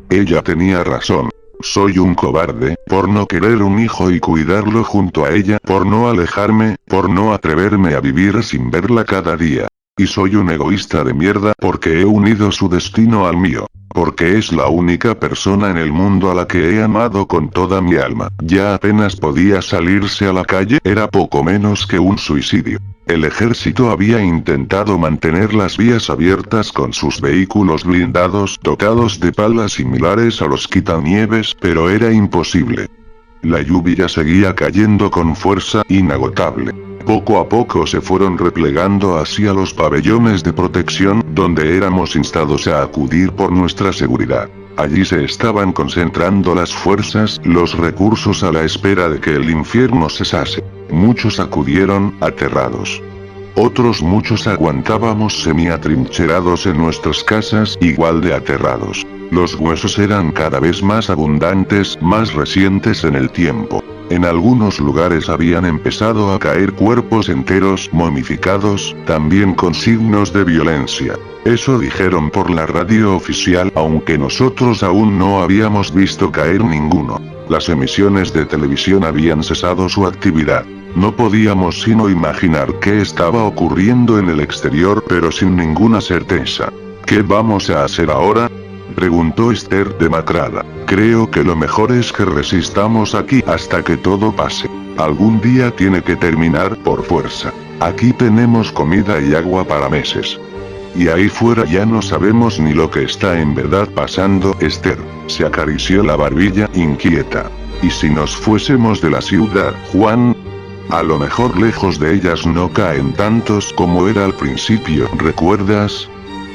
Ella tenía razón. Soy un cobarde, por no querer un hijo y cuidarlo junto a ella, por no alejarme, por no atreverme a vivir sin verla cada día. Y soy un egoísta de mierda porque he unido su destino al mío. Porque es la única persona en el mundo a la que he amado con toda mi alma. Ya apenas podía salirse a la calle, era poco menos que un suicidio. El ejército había intentado mantener las vías abiertas con sus vehículos blindados dotados de palas similares a los quitanieves, pero era imposible. La lluvia seguía cayendo con fuerza inagotable. Poco a poco se fueron replegando hacia los pabellones de protección, donde éramos instados a acudir por nuestra seguridad. Allí se estaban concentrando las fuerzas, los recursos a la espera de que el infierno cesase. Muchos acudieron, aterrados. Otros muchos aguantábamos semi-atrincherados en nuestras casas, igual de aterrados. Los huesos eran cada vez más abundantes, más recientes en el tiempo. En algunos lugares habían empezado a caer cuerpos enteros momificados, también con signos de violencia. Eso dijeron por la radio oficial, aunque nosotros aún no habíamos visto caer ninguno. Las emisiones de televisión habían cesado su actividad. No podíamos sino imaginar qué estaba ocurriendo en el exterior, pero sin ninguna certeza. ¿Qué vamos a hacer ahora?, preguntó Esther demacrada. Creo que lo mejor es que resistamos aquí hasta que todo pase. Algún día tiene que terminar por fuerza. Aquí tenemos comida y agua para meses. Y ahí fuera ya no sabemos ni lo que está en verdad pasando. Esther se acarició la barbilla inquieta. ¿Y si nos fuésemos de la ciudad, Juan? A lo mejor lejos de ellas no caen tantos como era al principio, ¿recuerdas?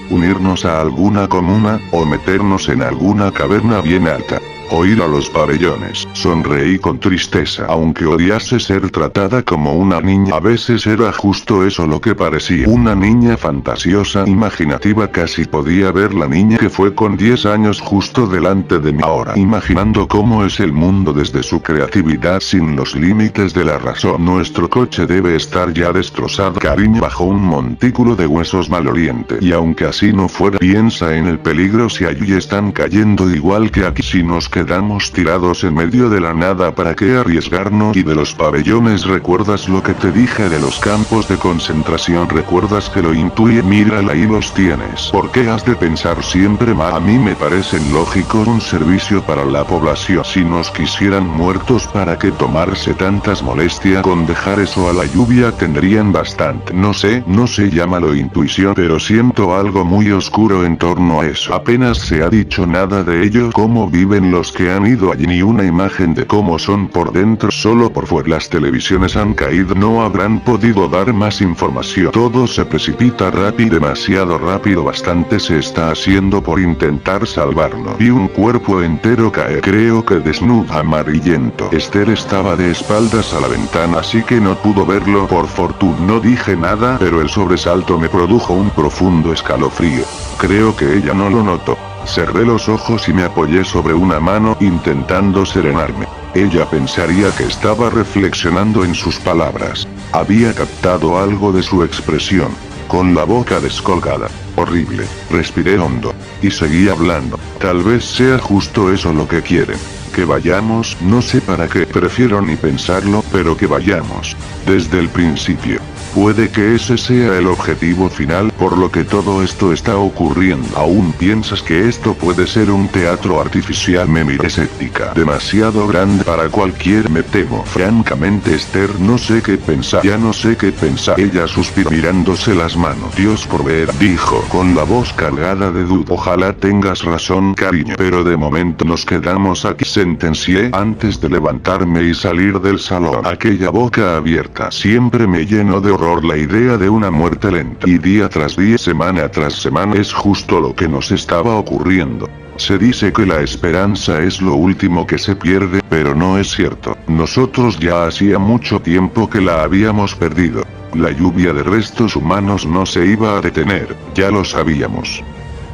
Unirnos a alguna comuna, o meternos en alguna caverna bien alta. O ir a los pabellones. Sonreí con tristeza. Aunque odiase ser tratada como una niña, a veces era justo eso lo que parecía. Una niña fantasiosa, imaginativa. Casi podía ver la niña que fue con 10 años justo delante de mí ahora, imaginando cómo es el mundo desde su creatividad sin los límites de la razón. Nuestro coche debe estar ya destrozado, cariño, bajo un montículo de huesos maloliente. Y aunque así no fuera, piensa en el peligro si allí están cayendo igual que aquí. Si nos quedamos tirados en medio de la nada, ¿para qué arriesgarnos? Y de los pabellones, ¿recuerdas lo que te dije de los campos de concentración? ¿Recuerdas que lo intuí? Mírala, ahí los tienes. ¿Por qué has de pensar siempre mal? A mí me parecen lógicos, un servicio para la población. Si nos quisieran muertos, ¿para qué tomarse tantas molestias con dejar eso a la lluvia? Tendrían bastante. No sé, llámalo intuición, pero siento algo muy oscuro en torno a eso. Apenas se ha dicho nada de ello. ¿Cómo viven los que han ido allí? Ni una imagen de cómo son por dentro, solo por fuera. Las televisiones han caído, no habrán podido dar más información. Todo se precipita rápido, demasiado rápido. Bastante se está haciendo por intentar salvarnos. Vi un cuerpo entero caer, creo que desnudo, amarillento. Esther estaba de espaldas a la ventana, así que no pudo verlo. Por fortuna no dije nada, pero el sobresalto me produjo un profundo escalofrío. Creo que ella no lo notó. Cerré los ojos y me apoyé sobre una mano, intentando serenarme. Ella pensaría que estaba reflexionando en sus palabras. Había captado algo de su expresión. Con la boca descolgada. Horrible. Respiré hondo. Y seguí hablando. Tal vez sea justo eso lo que quieren. Que vayamos, no sé para qué, prefiero ni pensarlo, pero que vayamos. Desde el principio. Puede que ese sea el objetivo final, por lo que todo esto está ocurriendo. ¿Aún piensas que esto puede ser un teatro artificial? Me miré escéptica. Demasiado grande para cualquier, me temo. Francamente, Esther, no sé qué pensar. Ya no sé qué pensar. Ella suspiró mirándose las manos. Dios proveerá, dijo, con la voz cargada de duda. Ojalá tengas razón, cariño. Pero de momento nos quedamos aquí, sentencié, antes de levantarme y salir del salón. Aquella boca abierta siempre me llenó de horror la idea de una muerte lenta. Y día tras día, semana tras semana, es justo lo que nos estaba ocurriendo. Se dice que la esperanza es lo último que se pierde, pero no es cierto. Nosotros ya hacía mucho tiempo que la habíamos perdido. La lluvia de restos humanos no se iba a detener, ya lo sabíamos.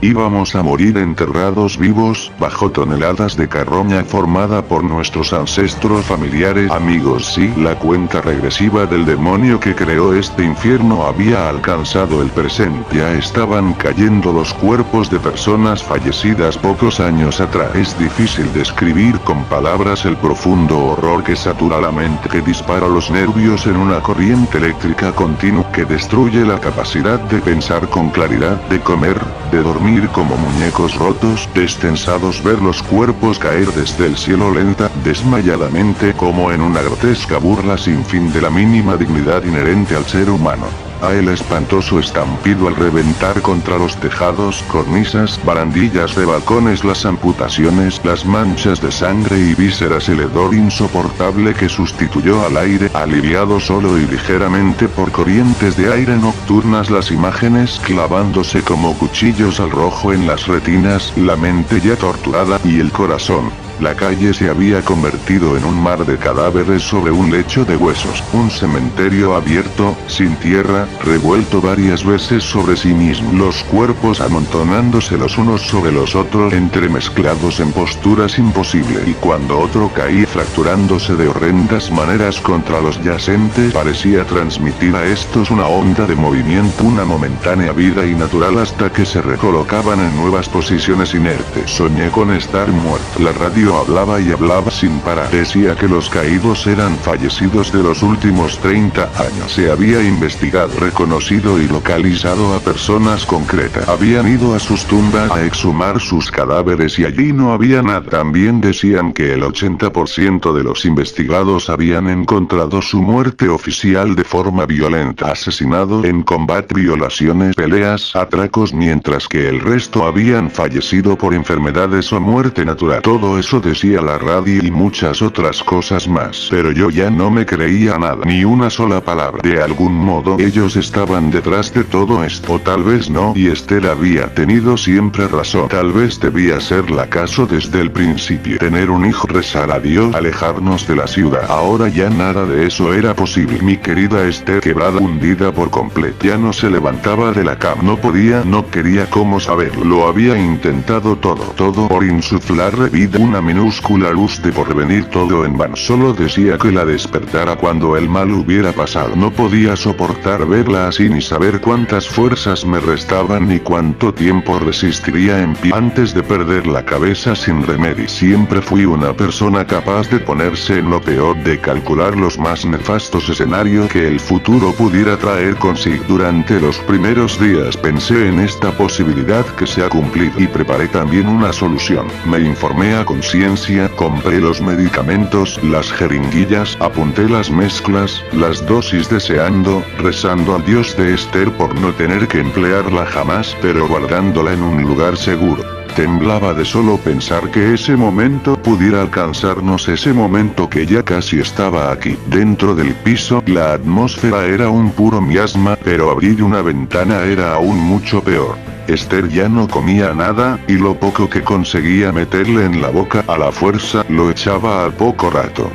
Íbamos a morir enterrados vivos, bajo toneladas de carroña formada por nuestros ancestros, familiares, amigos. Sí, la cuenta regresiva del demonio que creó este infierno había alcanzado el presente. Ya estaban cayendo los cuerpos de personas fallecidas pocos años atrás. Es difícil describir con palabras el profundo horror que satura la mente, que dispara los nervios en una corriente eléctrica continua, que destruye la capacidad de pensar con claridad, de comer, de dormir como muñecos rotos, destensados, ver los cuerpos caer desde el cielo lenta, desmayadamente, como en una grotesca burla sin fin de la mínima dignidad inherente al ser humano. A el espantoso estampido al reventar contra los tejados, cornisas, barandillas de balcones, las amputaciones, las manchas de sangre y vísceras, el hedor insoportable que sustituyó al aire, aliviado solo y ligeramente por corrientes de aire nocturnas, las imágenes clavándose como cuchillos al rojo en las retinas, la mente ya torturada, y el corazón. La calle se había convertido en un mar de cadáveres sobre un lecho de huesos, un cementerio abierto, sin tierra, revuelto varias veces sobre sí mismo, los cuerpos amontonándose los unos sobre los otros, entremezclados en posturas imposibles, y cuando otro caía fracturándose de horrendas maneras contra los yacentes, parecía transmitir a estos una onda de movimiento, una momentánea vida y natural, hasta que se recolocaban en nuevas posiciones inertes. Soñé con estar muerto. La radio hablaba y hablaba sin parar. Decía que los caídos eran fallecidos de los últimos 30 años. Se había investigado, reconocido y localizado a personas concretas. Habían ido a sus tumbas a exhumar sus cadáveres y allí no había nada. También decían que el 80% de los investigados habían encontrado su muerte oficial de forma violenta, asesinado en combate, violaciones, peleas, atracos, mientras que el resto habían fallecido por enfermedades o muerte natural. Todo eso decía la radio y muchas otras cosas más. Pero yo ya no me creía nada, ni una sola palabra. De algún modo ellos estaban detrás de todo esto. O tal vez no, y Esther había tenido siempre razón. Tal vez debía serle caso desde el principio. Tener un hijo, rezar a Dios, alejarnos de la ciudad. Ahora ya nada de eso era posible. Mi querida Esther, quebrada, hundida por completo. Ya no se levantaba de la cama. No podía, no quería cómo saberlo. Lo había intentado todo por insuflarle vida, una minúscula luz de porvenir, todo en vano. Solo decía que la despertara cuando el mal hubiera pasado. No podía soportar verla así, ni saber cuántas fuerzas me restaban, ni cuánto tiempo resistiría en pie antes de perder la cabeza sin remedio. Siempre fui una persona capaz de ponerse en lo peor, de calcular los más nefastos escenarios que el futuro pudiera traer consigo. Durante los primeros días pensé en esta posibilidad que se ha cumplido y preparé también una solución. Me informé a conciencia, compré los medicamentos, las jeringuillas, apunté las mezclas, las dosis, deseando, rezando al Dios de Esther por no tener que emplearla jamás, pero guardándola en un lugar seguro. Temblaba de solo pensar que ese momento pudiera alcanzarnos, ese momento que ya casi estaba aquí. Dentro del piso, la atmósfera era un puro miasma, pero abrir una ventana era aún mucho peor. Esther ya no comía nada, y lo poco que conseguía meterle en la boca a la fuerza, lo echaba al poco rato.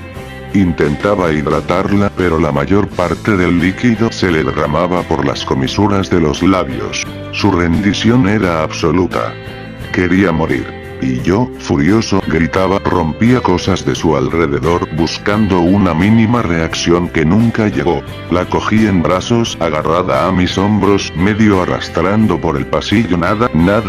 Intentaba hidratarla, pero la mayor parte del líquido se le derramaba por las comisuras de los labios. Su rendición era absoluta. Quería morir. Y yo, furioso, gritaba, rompía cosas de su alrededor, buscando una mínima reacción que nunca llegó. La cogí en brazos, agarrada a mis hombros, medio arrastrando por el pasillo. Nada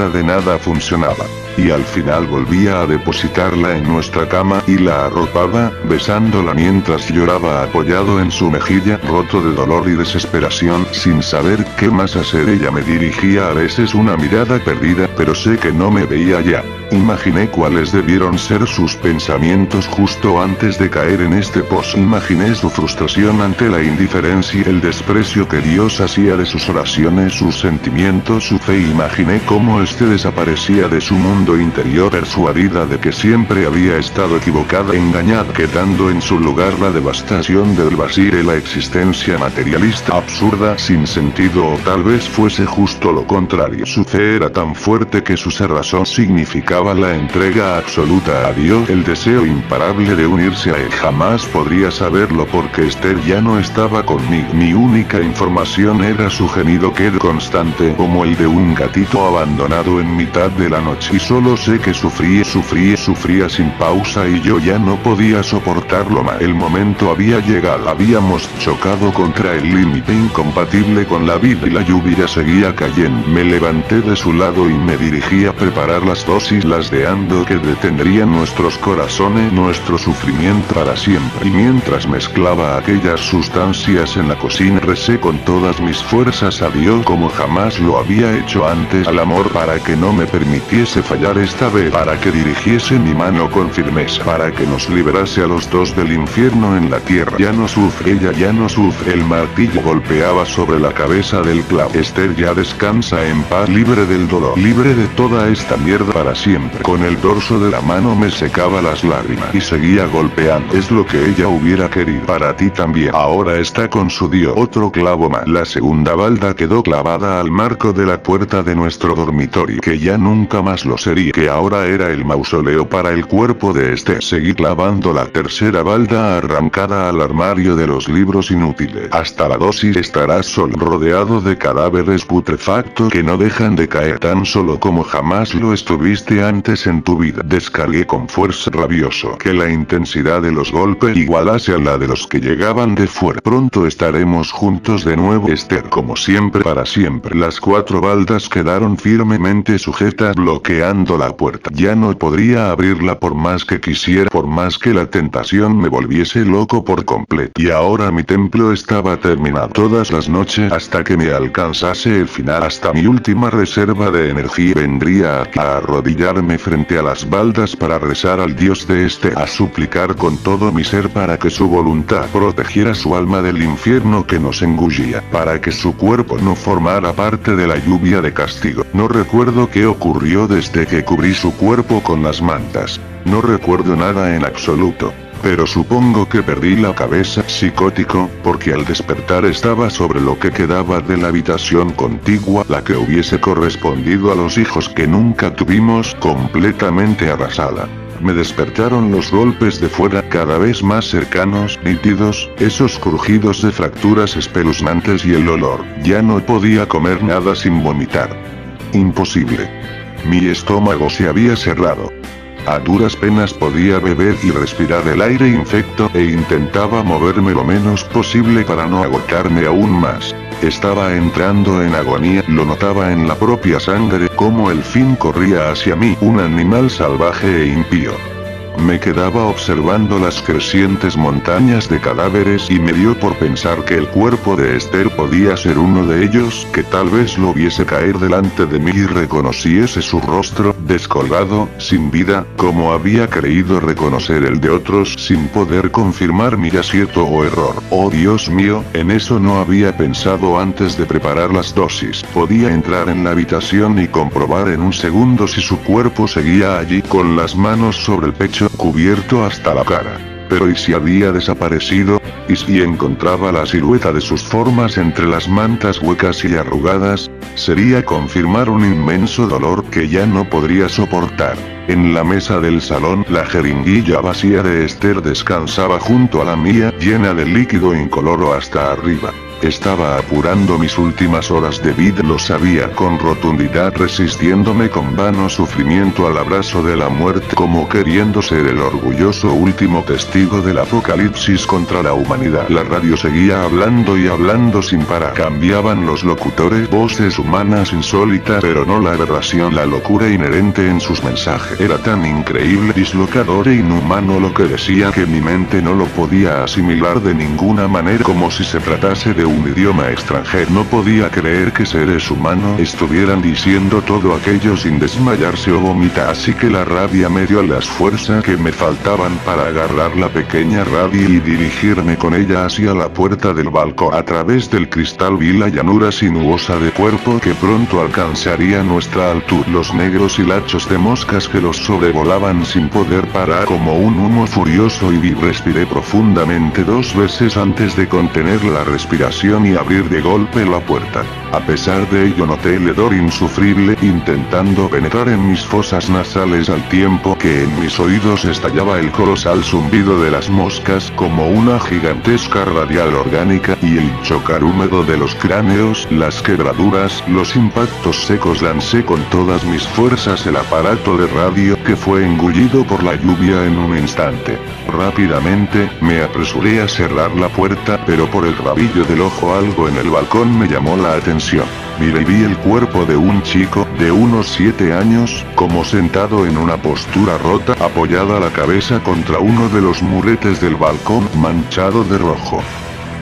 de nada funcionaba. Y al final volvía a depositarla en nuestra cama, y la arropaba, besándola mientras lloraba apoyado en su mejilla, roto de dolor y desesperación, sin saber qué más hacer. Ella me dirigía a veces una mirada perdida, pero sé que no me veía ya. Imaginé cuáles debieron ser sus pensamientos justo antes de caer en este pozo. Imaginé su frustración ante la indiferencia, el desprecio que Dios hacía de sus oraciones, sus sentimientos, su fe. Imaginé cómo este desaparecía de su mundo interior, persuadida de que siempre había estado equivocada, engañada, quedando en su lugar la devastación del vacío de la existencia materialista, absurda, sin sentido, o tal vez fuese justo lo contrario. Su fe era tan fuerte que su cerrazón significaba significaba la entrega absoluta a Dios, el deseo imparable de unirse a él. Jamás podría saberlo porque Esther ya no estaba conmigo. Mi única información era su gemido que era constante como el de un gatito abandonado en mitad de la noche. Y solo sé que sufría sin pausa y yo ya no podía soportarlo más. El momento había llegado. Habíamos chocado contra el límite incompatible con la vida y la lluvia seguía cayendo. Me levanté de su lado y me dirigí a preparar las dosis ladeando que detendrían nuestros corazones, nuestro sufrimiento para siempre. Y mientras mezclaba aquellas sustancias en la cocina recé con todas mis fuerzas a Dios como jamás lo había hecho antes, al amor para que no me permitiese fallar esta vez, para que dirigiese mi mano con firmeza, para que nos liberase a los dos del infierno en la tierra. Ya no sufre, ella ya no sufre. El martillo golpeaba sobre la cabeza del clavo. Esther ya descansa en paz, libre del dolor, libre de toda esta mierda para siempre. Con el dorso de la mano me secaba las lágrimas y seguía golpeando. Es lo que ella hubiera querido. Para ti también. Ahora está con su Dios. Otro clavo más. La segunda balda quedó clavada al marco de la puerta de nuestro dormitorio, que ya nunca más lo sería, que ahora era el mausoleo para el cuerpo de Esther. Seguí clavando la tercera balda arrancada al armario de los libros inútiles. Hasta la dosis estarás solo, rodeado de cadáveres putrefactos que no dejan de caer, tan solo como jamás lo estuviste antes en tu vida. Descargué con fuerza, rabioso, que la intensidad de los golpes igualase a la de los que llegaban de fuera. Pronto estaremos juntos de nuevo, Esther, como siempre, para siempre. Las 4 baldas quedaron firmemente sujetas, bloqueando la puerta. Ya no podría abrirla por más que quisiera, por más que la tentación me volviese loco por completo. Y ahora mi templo estaba terminado. Todas las noches, hasta que me alcanzase el final, hasta mi última reserva de energía, vendría aquí a arrodillarme frente a las baldas para rezar al Dios de Esther, a suplicar con todo mi ser para que su voluntad protegiera su alma del infierno que nos engullía, para que su cuerpo no formara parte de la lluvia de castigo. No recuerdo qué ocurrió desde que cubrí su cuerpo con las mantas. No recuerdo nada en absoluto. Pero supongo que perdí la cabeza, psicótico, porque al despertar estaba sobre lo que quedaba de la habitación contigua, la que hubiese correspondido a los hijos que nunca tuvimos, completamente arrasada. Me despertaron los golpes de fuera, cada vez más cercanos, nítidos, esos crujidos de fracturas espeluznantes y el olor. Ya no podía comer nada sin vomitar. Imposible. Mi estómago se había cerrado. A duras penas podía beber y respirar el aire infecto, e intentaba moverme lo menos posible para no agotarme aún más. Estaba entrando en agonía, lo notaba en la propia sangre, como el fin corría hacia mí, un animal salvaje e impío. Me quedaba observando las crecientes montañas de cadáveres y me dio por pensar que el cuerpo de Esther podía ser uno de ellos, que tal vez lo viese caer delante de mí y reconociese su rostro, descolgado, sin vida, como había creído reconocer el de otros, sin poder confirmar mi acierto o error. Oh Dios mío, en eso no había pensado antes de preparar las dosis. Podía entrar en la habitación y comprobar en un segundo si su cuerpo seguía allí, con las manos sobre el pecho, cubierto hasta la cara. Pero ¿y si había desaparecido? ¿Y si encontraba la silueta de sus formas entre las mantas huecas y arrugadas? Sería confirmar un inmenso dolor que ya no podría soportar. En la mesa del salón, la jeringuilla vacía de Esther descansaba junto a la mía, llena de líquido incoloro hasta arriba. Estaba apurando mis últimas horas de vida, lo sabía con rotundidad, resistiéndome con vano sufrimiento al abrazo de la muerte, como queriendo ser el orgulloso último testigo del apocalipsis contra la humanidad. La radio seguía hablando y hablando sin parar. Cambiaban los locutores, voces humanas insólitas, pero no la aberración, la locura inherente en sus mensajes. Era tan increíble, dislocador e inhumano lo que decía que mi mente no lo podía asimilar de ninguna manera, como si se tratase de un idioma extranjero. No podía creer que seres humanos estuvieran diciendo todo aquello sin desmayarse o vomitar, así que la rabia me dio las fuerzas que me faltaban para agarrar la pequeña radio y dirigirme con ella hacia la puerta del balcón. A través del cristal vi la llanura sinuosa de cuerpo que pronto alcanzaría nuestra altura, los negros hilachos de moscas que los sobrevolaban sin poder parar como un humo furioso, y respiré profundamente 2 veces antes de contener la respiración y abrir de golpe la puerta. A pesar de ello noté el hedor insufrible intentando penetrar en mis fosas nasales al tiempo que en mis oídos estallaba el colosal zumbido de las moscas como una gigantesca radial orgánica y el chocar húmedo de los cráneos, las quebraduras, los impactos secos. Lancé con todas mis fuerzas el aparato de radio que fue engullido por la lluvia en un instante. Rápidamente, me apresuré a cerrar la puerta, pero por el rabillo del ojo algo en el balcón me llamó la atención. Miré y vi el cuerpo de un chico, de unos 7 años, como sentado en una postura rota, apoyada la cabeza contra uno de los muretes del balcón, manchado de rojo.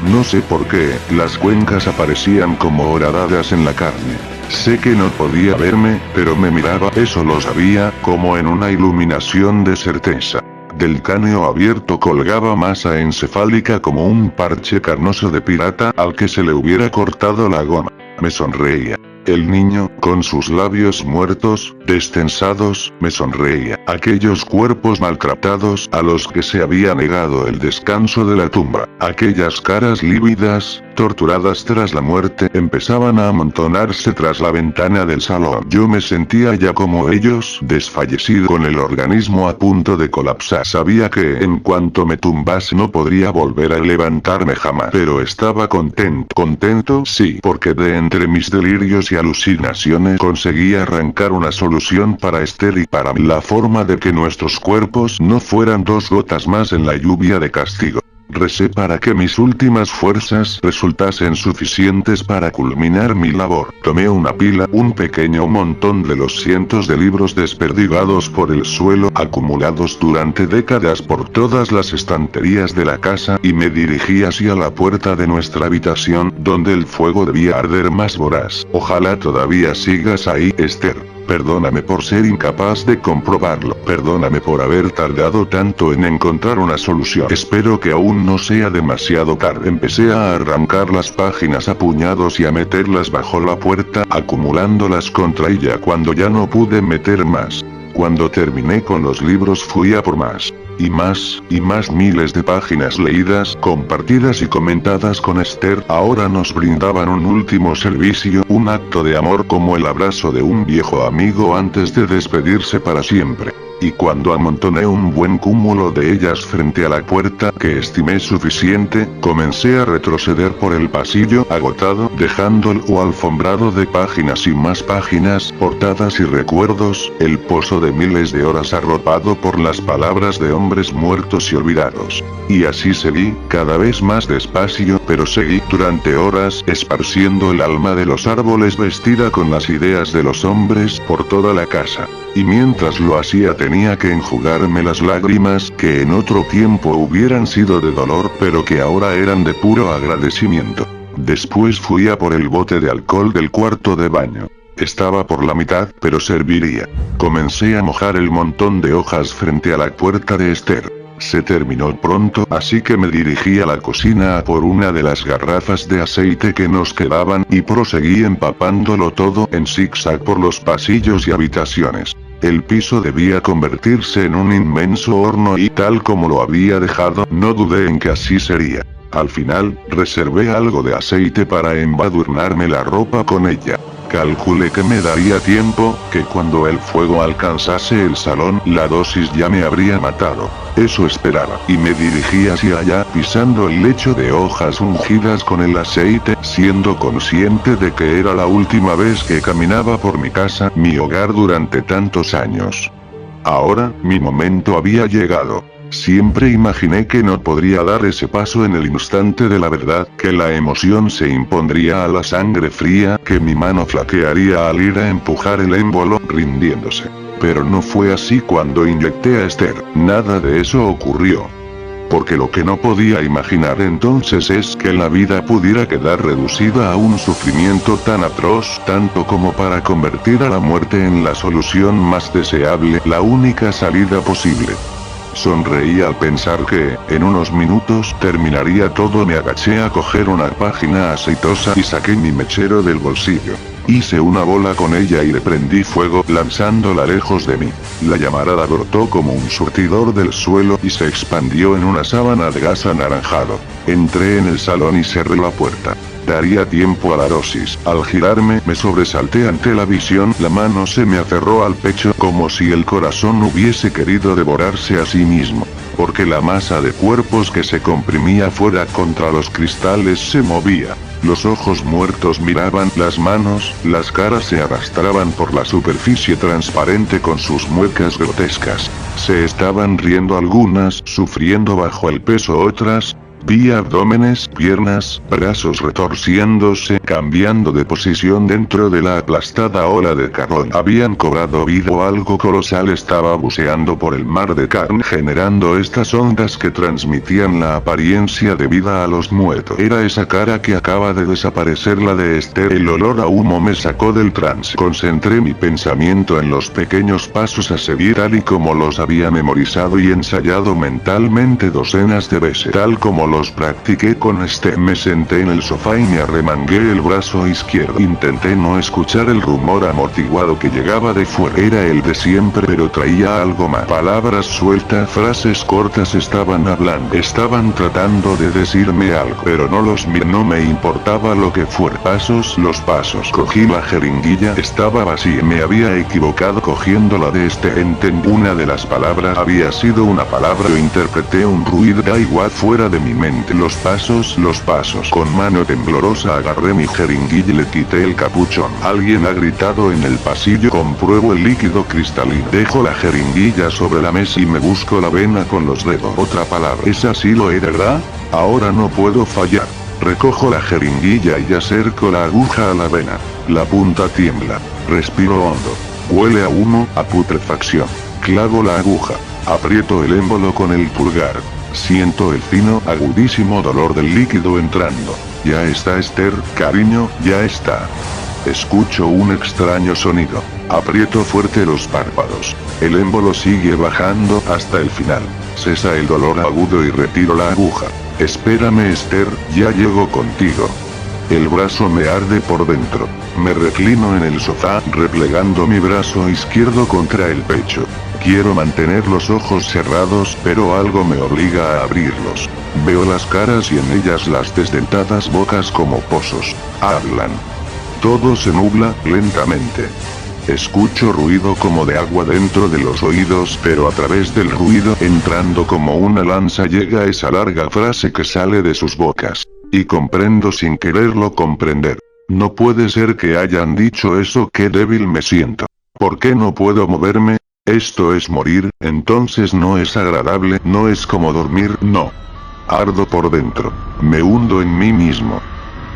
No sé por qué, las cuencas aparecían como horadadas en la carne. Sé que no podía verme, pero me miraba, eso lo sabía, como en una iluminación de certeza. Del cráneo abierto colgaba masa encefálica como un parche carnoso de pirata al que se le hubiera cortado la goma. Me sonreía. El niño, con sus labios muertos, destensados, me sonreía. Aquellos cuerpos maltratados a los que se había negado el descanso de la tumba, aquellas caras lívidas, torturadas tras la muerte, empezaban a amontonarse tras la ventana del salón. Yo me sentía ya como ellos, desfallecido, con el organismo a punto de colapsar. Sabía que en cuanto me tumbase no podría volver a levantarme jamás. Pero estaba contento sí, porque de entre mis delirios y alucinaciones conseguí arrancar una solución para Esther y para mí. La forma de que nuestros cuerpos no fueran 2 gotas más en la lluvia de castigo. Recé para que mis últimas fuerzas resultasen suficientes para culminar mi labor. Tomé una pila, un pequeño montón de los cientos de libros desperdigados por el suelo, acumulados durante décadas por todas las estanterías de la casa, y me dirigí hacia la puerta de nuestra habitación, donde el fuego debía arder más voraz. Ojalá todavía sigas ahí, Esther. Perdóname por ser incapaz de comprobarlo. Perdóname por haber tardado tanto en encontrar una solución. Espero que aún no sea demasiado tarde. Empecé a arrancar las páginas a puñados y a meterlas bajo la puerta, acumulándolas contra ella cuando ya no pude meter más. Cuando terminé con los libros fui a por más. Y más miles de páginas leídas, compartidas y comentadas con Esther. Ahora nos brindaban un último servicio, un acto de amor como el abrazo de un viejo amigo antes de despedirse para siempre. Y cuando amontoné un buen cúmulo de ellas frente a la puerta, que estimé suficiente, comencé a retroceder por el pasillo, agotado, dejándolo alfombrado de páginas y más páginas, portadas y recuerdos, el pozo de miles de horas arropado por las palabras de hombres muertos y olvidados. Y así seguí, cada vez más despacio, pero seguí, durante horas, esparciendo el alma de los árboles vestida con las ideas de los hombres, por toda la casa. Y mientras lo hacía tenía que enjugarme las lágrimas, que en otro tiempo hubieran sido de dolor, pero que ahora eran de puro agradecimiento. Después fui a por el bote de alcohol del cuarto de baño. Estaba por la mitad, pero serviría. Comencé a mojar el montón de hojas frente a la puerta de Esther. Se terminó pronto, así que me dirigí a la cocina a por una de las garrafas de aceite que nos quedaban, y proseguí empapándolo todo en zigzag por los pasillos y habitaciones. El piso debía convertirse en un inmenso horno y tal como lo había dejado, no dudé en que así sería. Al final, reservé algo de aceite para embadurnarme la ropa con ella. Calculé que me daría tiempo, que cuando el fuego alcanzase el salón, la dosis ya me habría matado. Eso esperaba, y me dirigí hacia allá, pisando el lecho de hojas ungidas con el aceite, siendo consciente de que era la última vez que caminaba por mi casa, mi hogar durante tantos años. Ahora, mi momento había llegado. Siempre imaginé que no podría dar ese paso en el instante de la verdad, que la emoción se impondría a la sangre fría, que mi mano flaquearía al ir a empujar el émbolo, rindiéndose. Pero no fue así cuando inyecté a Esther, nada de eso ocurrió. Porque lo que no podía imaginar entonces es que la vida pudiera quedar reducida a un sufrimiento tan atroz, tanto como para convertir a la muerte en la solución más deseable, la única salida posible. Sonreí al pensar que, en unos minutos, terminaría todo. Me agaché a coger una página aceitosa y saqué mi mechero del bolsillo. Hice una bola con ella y le prendí fuego, lanzándola lejos de mí. La llamarada brotó como un surtidor del suelo y se expandió en una sábana de gas anaranjado. Entré en el salón y cerré la puerta. Daría tiempo a la dosis. Al girarme, me sobresalté ante la visión, la mano se me aferró al pecho como si el corazón hubiese querido devorarse a sí mismo. Porque la masa de cuerpos que se comprimía fuera contra los cristales se movía. Los ojos muertos miraban las manos, las caras se arrastraban por la superficie transparente con sus muecas grotescas. Se estaban riendo algunas, sufriendo bajo el peso otras. Vi abdómenes, piernas, brazos retorciéndose, cambiando de posición dentro de la aplastada ola de carbón. Habían cobrado vida o algo colosal estaba buceando por el mar de carne generando estas ondas que transmitían la apariencia de vida a los muertos. Era esa cara que acaba de desaparecer, la de Esther. El olor a humo me sacó del trance. Concentré mi pensamiento en los pequeños pasos a seguir tal y como los había memorizado y ensayado mentalmente docenas de veces. Tal como los practiqué con Esther. Me senté en el sofá y me arremangué el brazo izquierdo. Intenté no escuchar el rumor amortiguado que llegaba de fuera. Era el de siempre, pero traía algo más. Palabras sueltas, frases cortas estaban hablando. Estaban tratando de decirme algo, pero no los miré. No me importaba lo que fuera. Pasos, los pasos. Cogí la jeringuilla, estaba vacía. Me había equivocado cogiendo la de Esther. Entendí. Una de las palabras había sido una palabra. Yo interpreté un ruido. Da igual, fuera de mi mente. Los pasos. Con mano temblorosa agarré mi jeringuilla y le quité el capuchón. Alguien ha gritado en el pasillo. Compruebo el líquido cristalino. Dejo la jeringuilla sobre la mesa y me busco la vena con los dedos. Otra palabra. Esa sí lo era, ¿verdad? Ahora no puedo fallar. Recojo la jeringuilla y acerco la aguja a la vena. La punta tiembla. Respiro hondo. Huele a humo, a putrefacción. Clavo la aguja. Aprieto el émbolo con el pulgar. Siento el fino, agudísimo dolor del líquido entrando. Ya está, Esther, cariño, ya está. Escucho un extraño sonido. Aprieto fuerte los párpados. El émbolo sigue bajando hasta el final. Cesa el dolor agudo y retiro la aguja. Espérame, Esther, ya llego contigo. El brazo me arde por dentro. Me reclino en el sofá, replegando mi brazo izquierdo contra el pecho. Quiero mantener los ojos cerrados, pero algo me obliga a abrirlos. Veo las caras y en ellas las desdentadas bocas como pozos. Hablan. Todo se nubla, lentamente. Escucho ruido como de agua dentro de los oídos, pero a través del ruido, entrando como una lanza, llega esa larga frase que sale de sus bocas. Y comprendo sin quererlo comprender. No puede ser que hayan dicho eso, qué débil me siento. ¿Por qué no puedo moverme? Esto es morir, entonces no es agradable, no es como dormir, no. Ardo por dentro. Me hundo en mí mismo.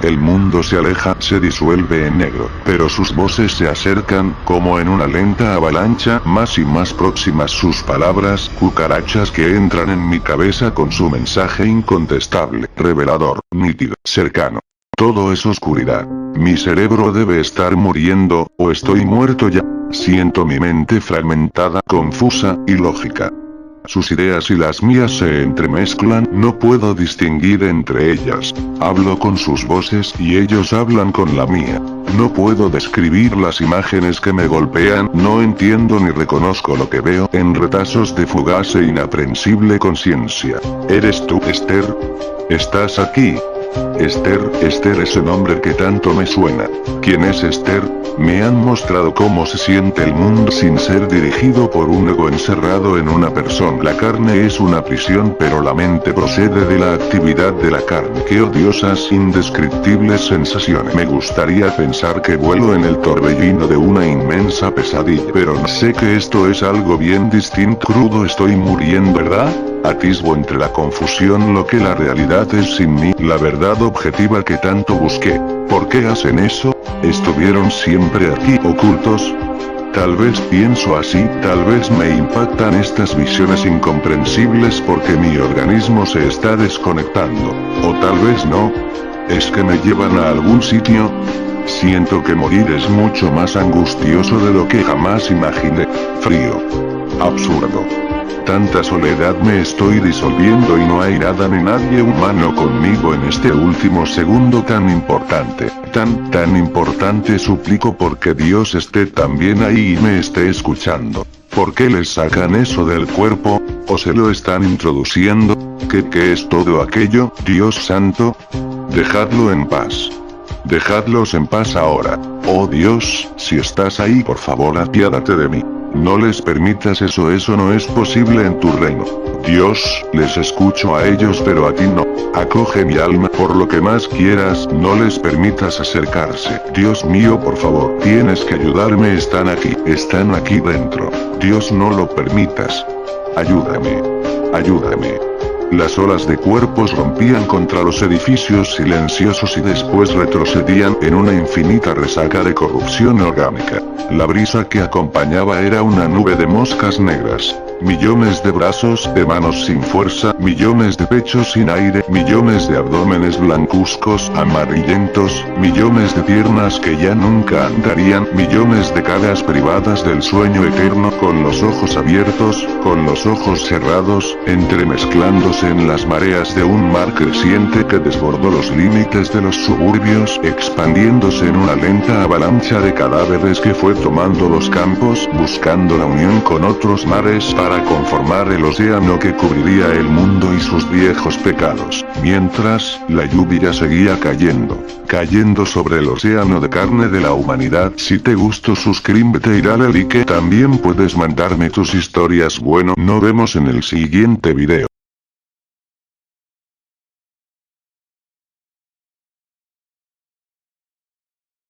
El mundo se aleja, se disuelve en negro, pero sus voces se acercan, como en una lenta avalancha, más y más próximas sus palabras, cucarachas que entran en mi cabeza con su mensaje incontestable, revelador, nítido, cercano. Todo es oscuridad. Mi cerebro debe estar muriendo, o estoy muerto ya. Siento mi mente fragmentada, confusa, ilógica. Sus ideas y las mías se entremezclan, no puedo distinguir entre ellas. Hablo con sus voces y ellos hablan con la mía. No puedo describir las imágenes que me golpean, no entiendo ni reconozco lo que veo en retazos de fugaz e inaprensible conciencia. ¿Eres tú, Esther? ¿Estás aquí? Esther, ese nombre que tanto me suena. ¿Quién es Esther? Me han mostrado cómo se siente el mundo sin ser dirigido por un ego encerrado en una persona. La carne es una prisión, pero la mente procede de la actividad de la carne. Qué odiosas, indescriptibles sensaciones. Me gustaría pensar que vuelo en el torbellino de una inmensa pesadilla, pero no sé que esto es algo bien distinto. Crudo, estoy muriendo, ¿verdad? Atisbo entre la confusión lo que la realidad es sin mí, la verdad objetiva que tanto busqué. ¿Por qué hacen eso? ¿Estuvieron siempre aquí, ocultos? Tal vez pienso así, tal vez me impactan estas visiones incomprensibles porque mi organismo se está desconectando. O tal vez no. ¿Es que me llevan a algún sitio? Siento que morir es mucho más angustioso de lo que jamás imaginé. Frío. Absurdo. Tanta soledad, me estoy disolviendo y no hay nada ni nadie humano conmigo en este último segundo tan importante. Tan importante, suplico porque Dios esté también ahí y me esté escuchando. ¿Por qué les sacan eso del cuerpo? ¿O se lo están introduciendo? ¿Qué es todo aquello, Dios santo? Dejadlo en paz. Dejadlos en paz ahora. Oh Dios, si estás ahí, por favor apiádate de mí. No les permitas eso no es posible en tu reino. Dios, les escucho a ellos pero a ti no. Acoge mi alma por lo que más quieras, no les permitas acercarse. Dios mío, por favor, tienes que ayudarme, están aquí dentro. Dios, no lo permitas. Ayúdame. Ayúdame. Las olas de cuerpos rompían contra los edificios silenciosos y después retrocedían en una infinita resaca de corrupción orgánica. La brisa que acompañaba era una nube de moscas negras. Millones de brazos, de manos sin fuerza, millones de pechos sin aire, millones de abdómenes blancuzcos, amarillentos, millones de piernas que ya nunca andarían, millones de caras privadas del sueño eterno, con los ojos abiertos, con los ojos cerrados, entremezclándose en las mareas de un mar creciente que desbordó los límites de los suburbios, expandiéndose en una lenta avalancha de cadáveres que fue tomando los campos, buscando la unión con otros mares para conformar el océano que cubriría el mundo y sus viejos pecados. Mientras, la lluvia seguía cayendo sobre el océano de carne de la humanidad. Si te gustó, suscríbete y dale like. También puedes mandarme tus historias. Bueno, nos vemos en el siguiente video.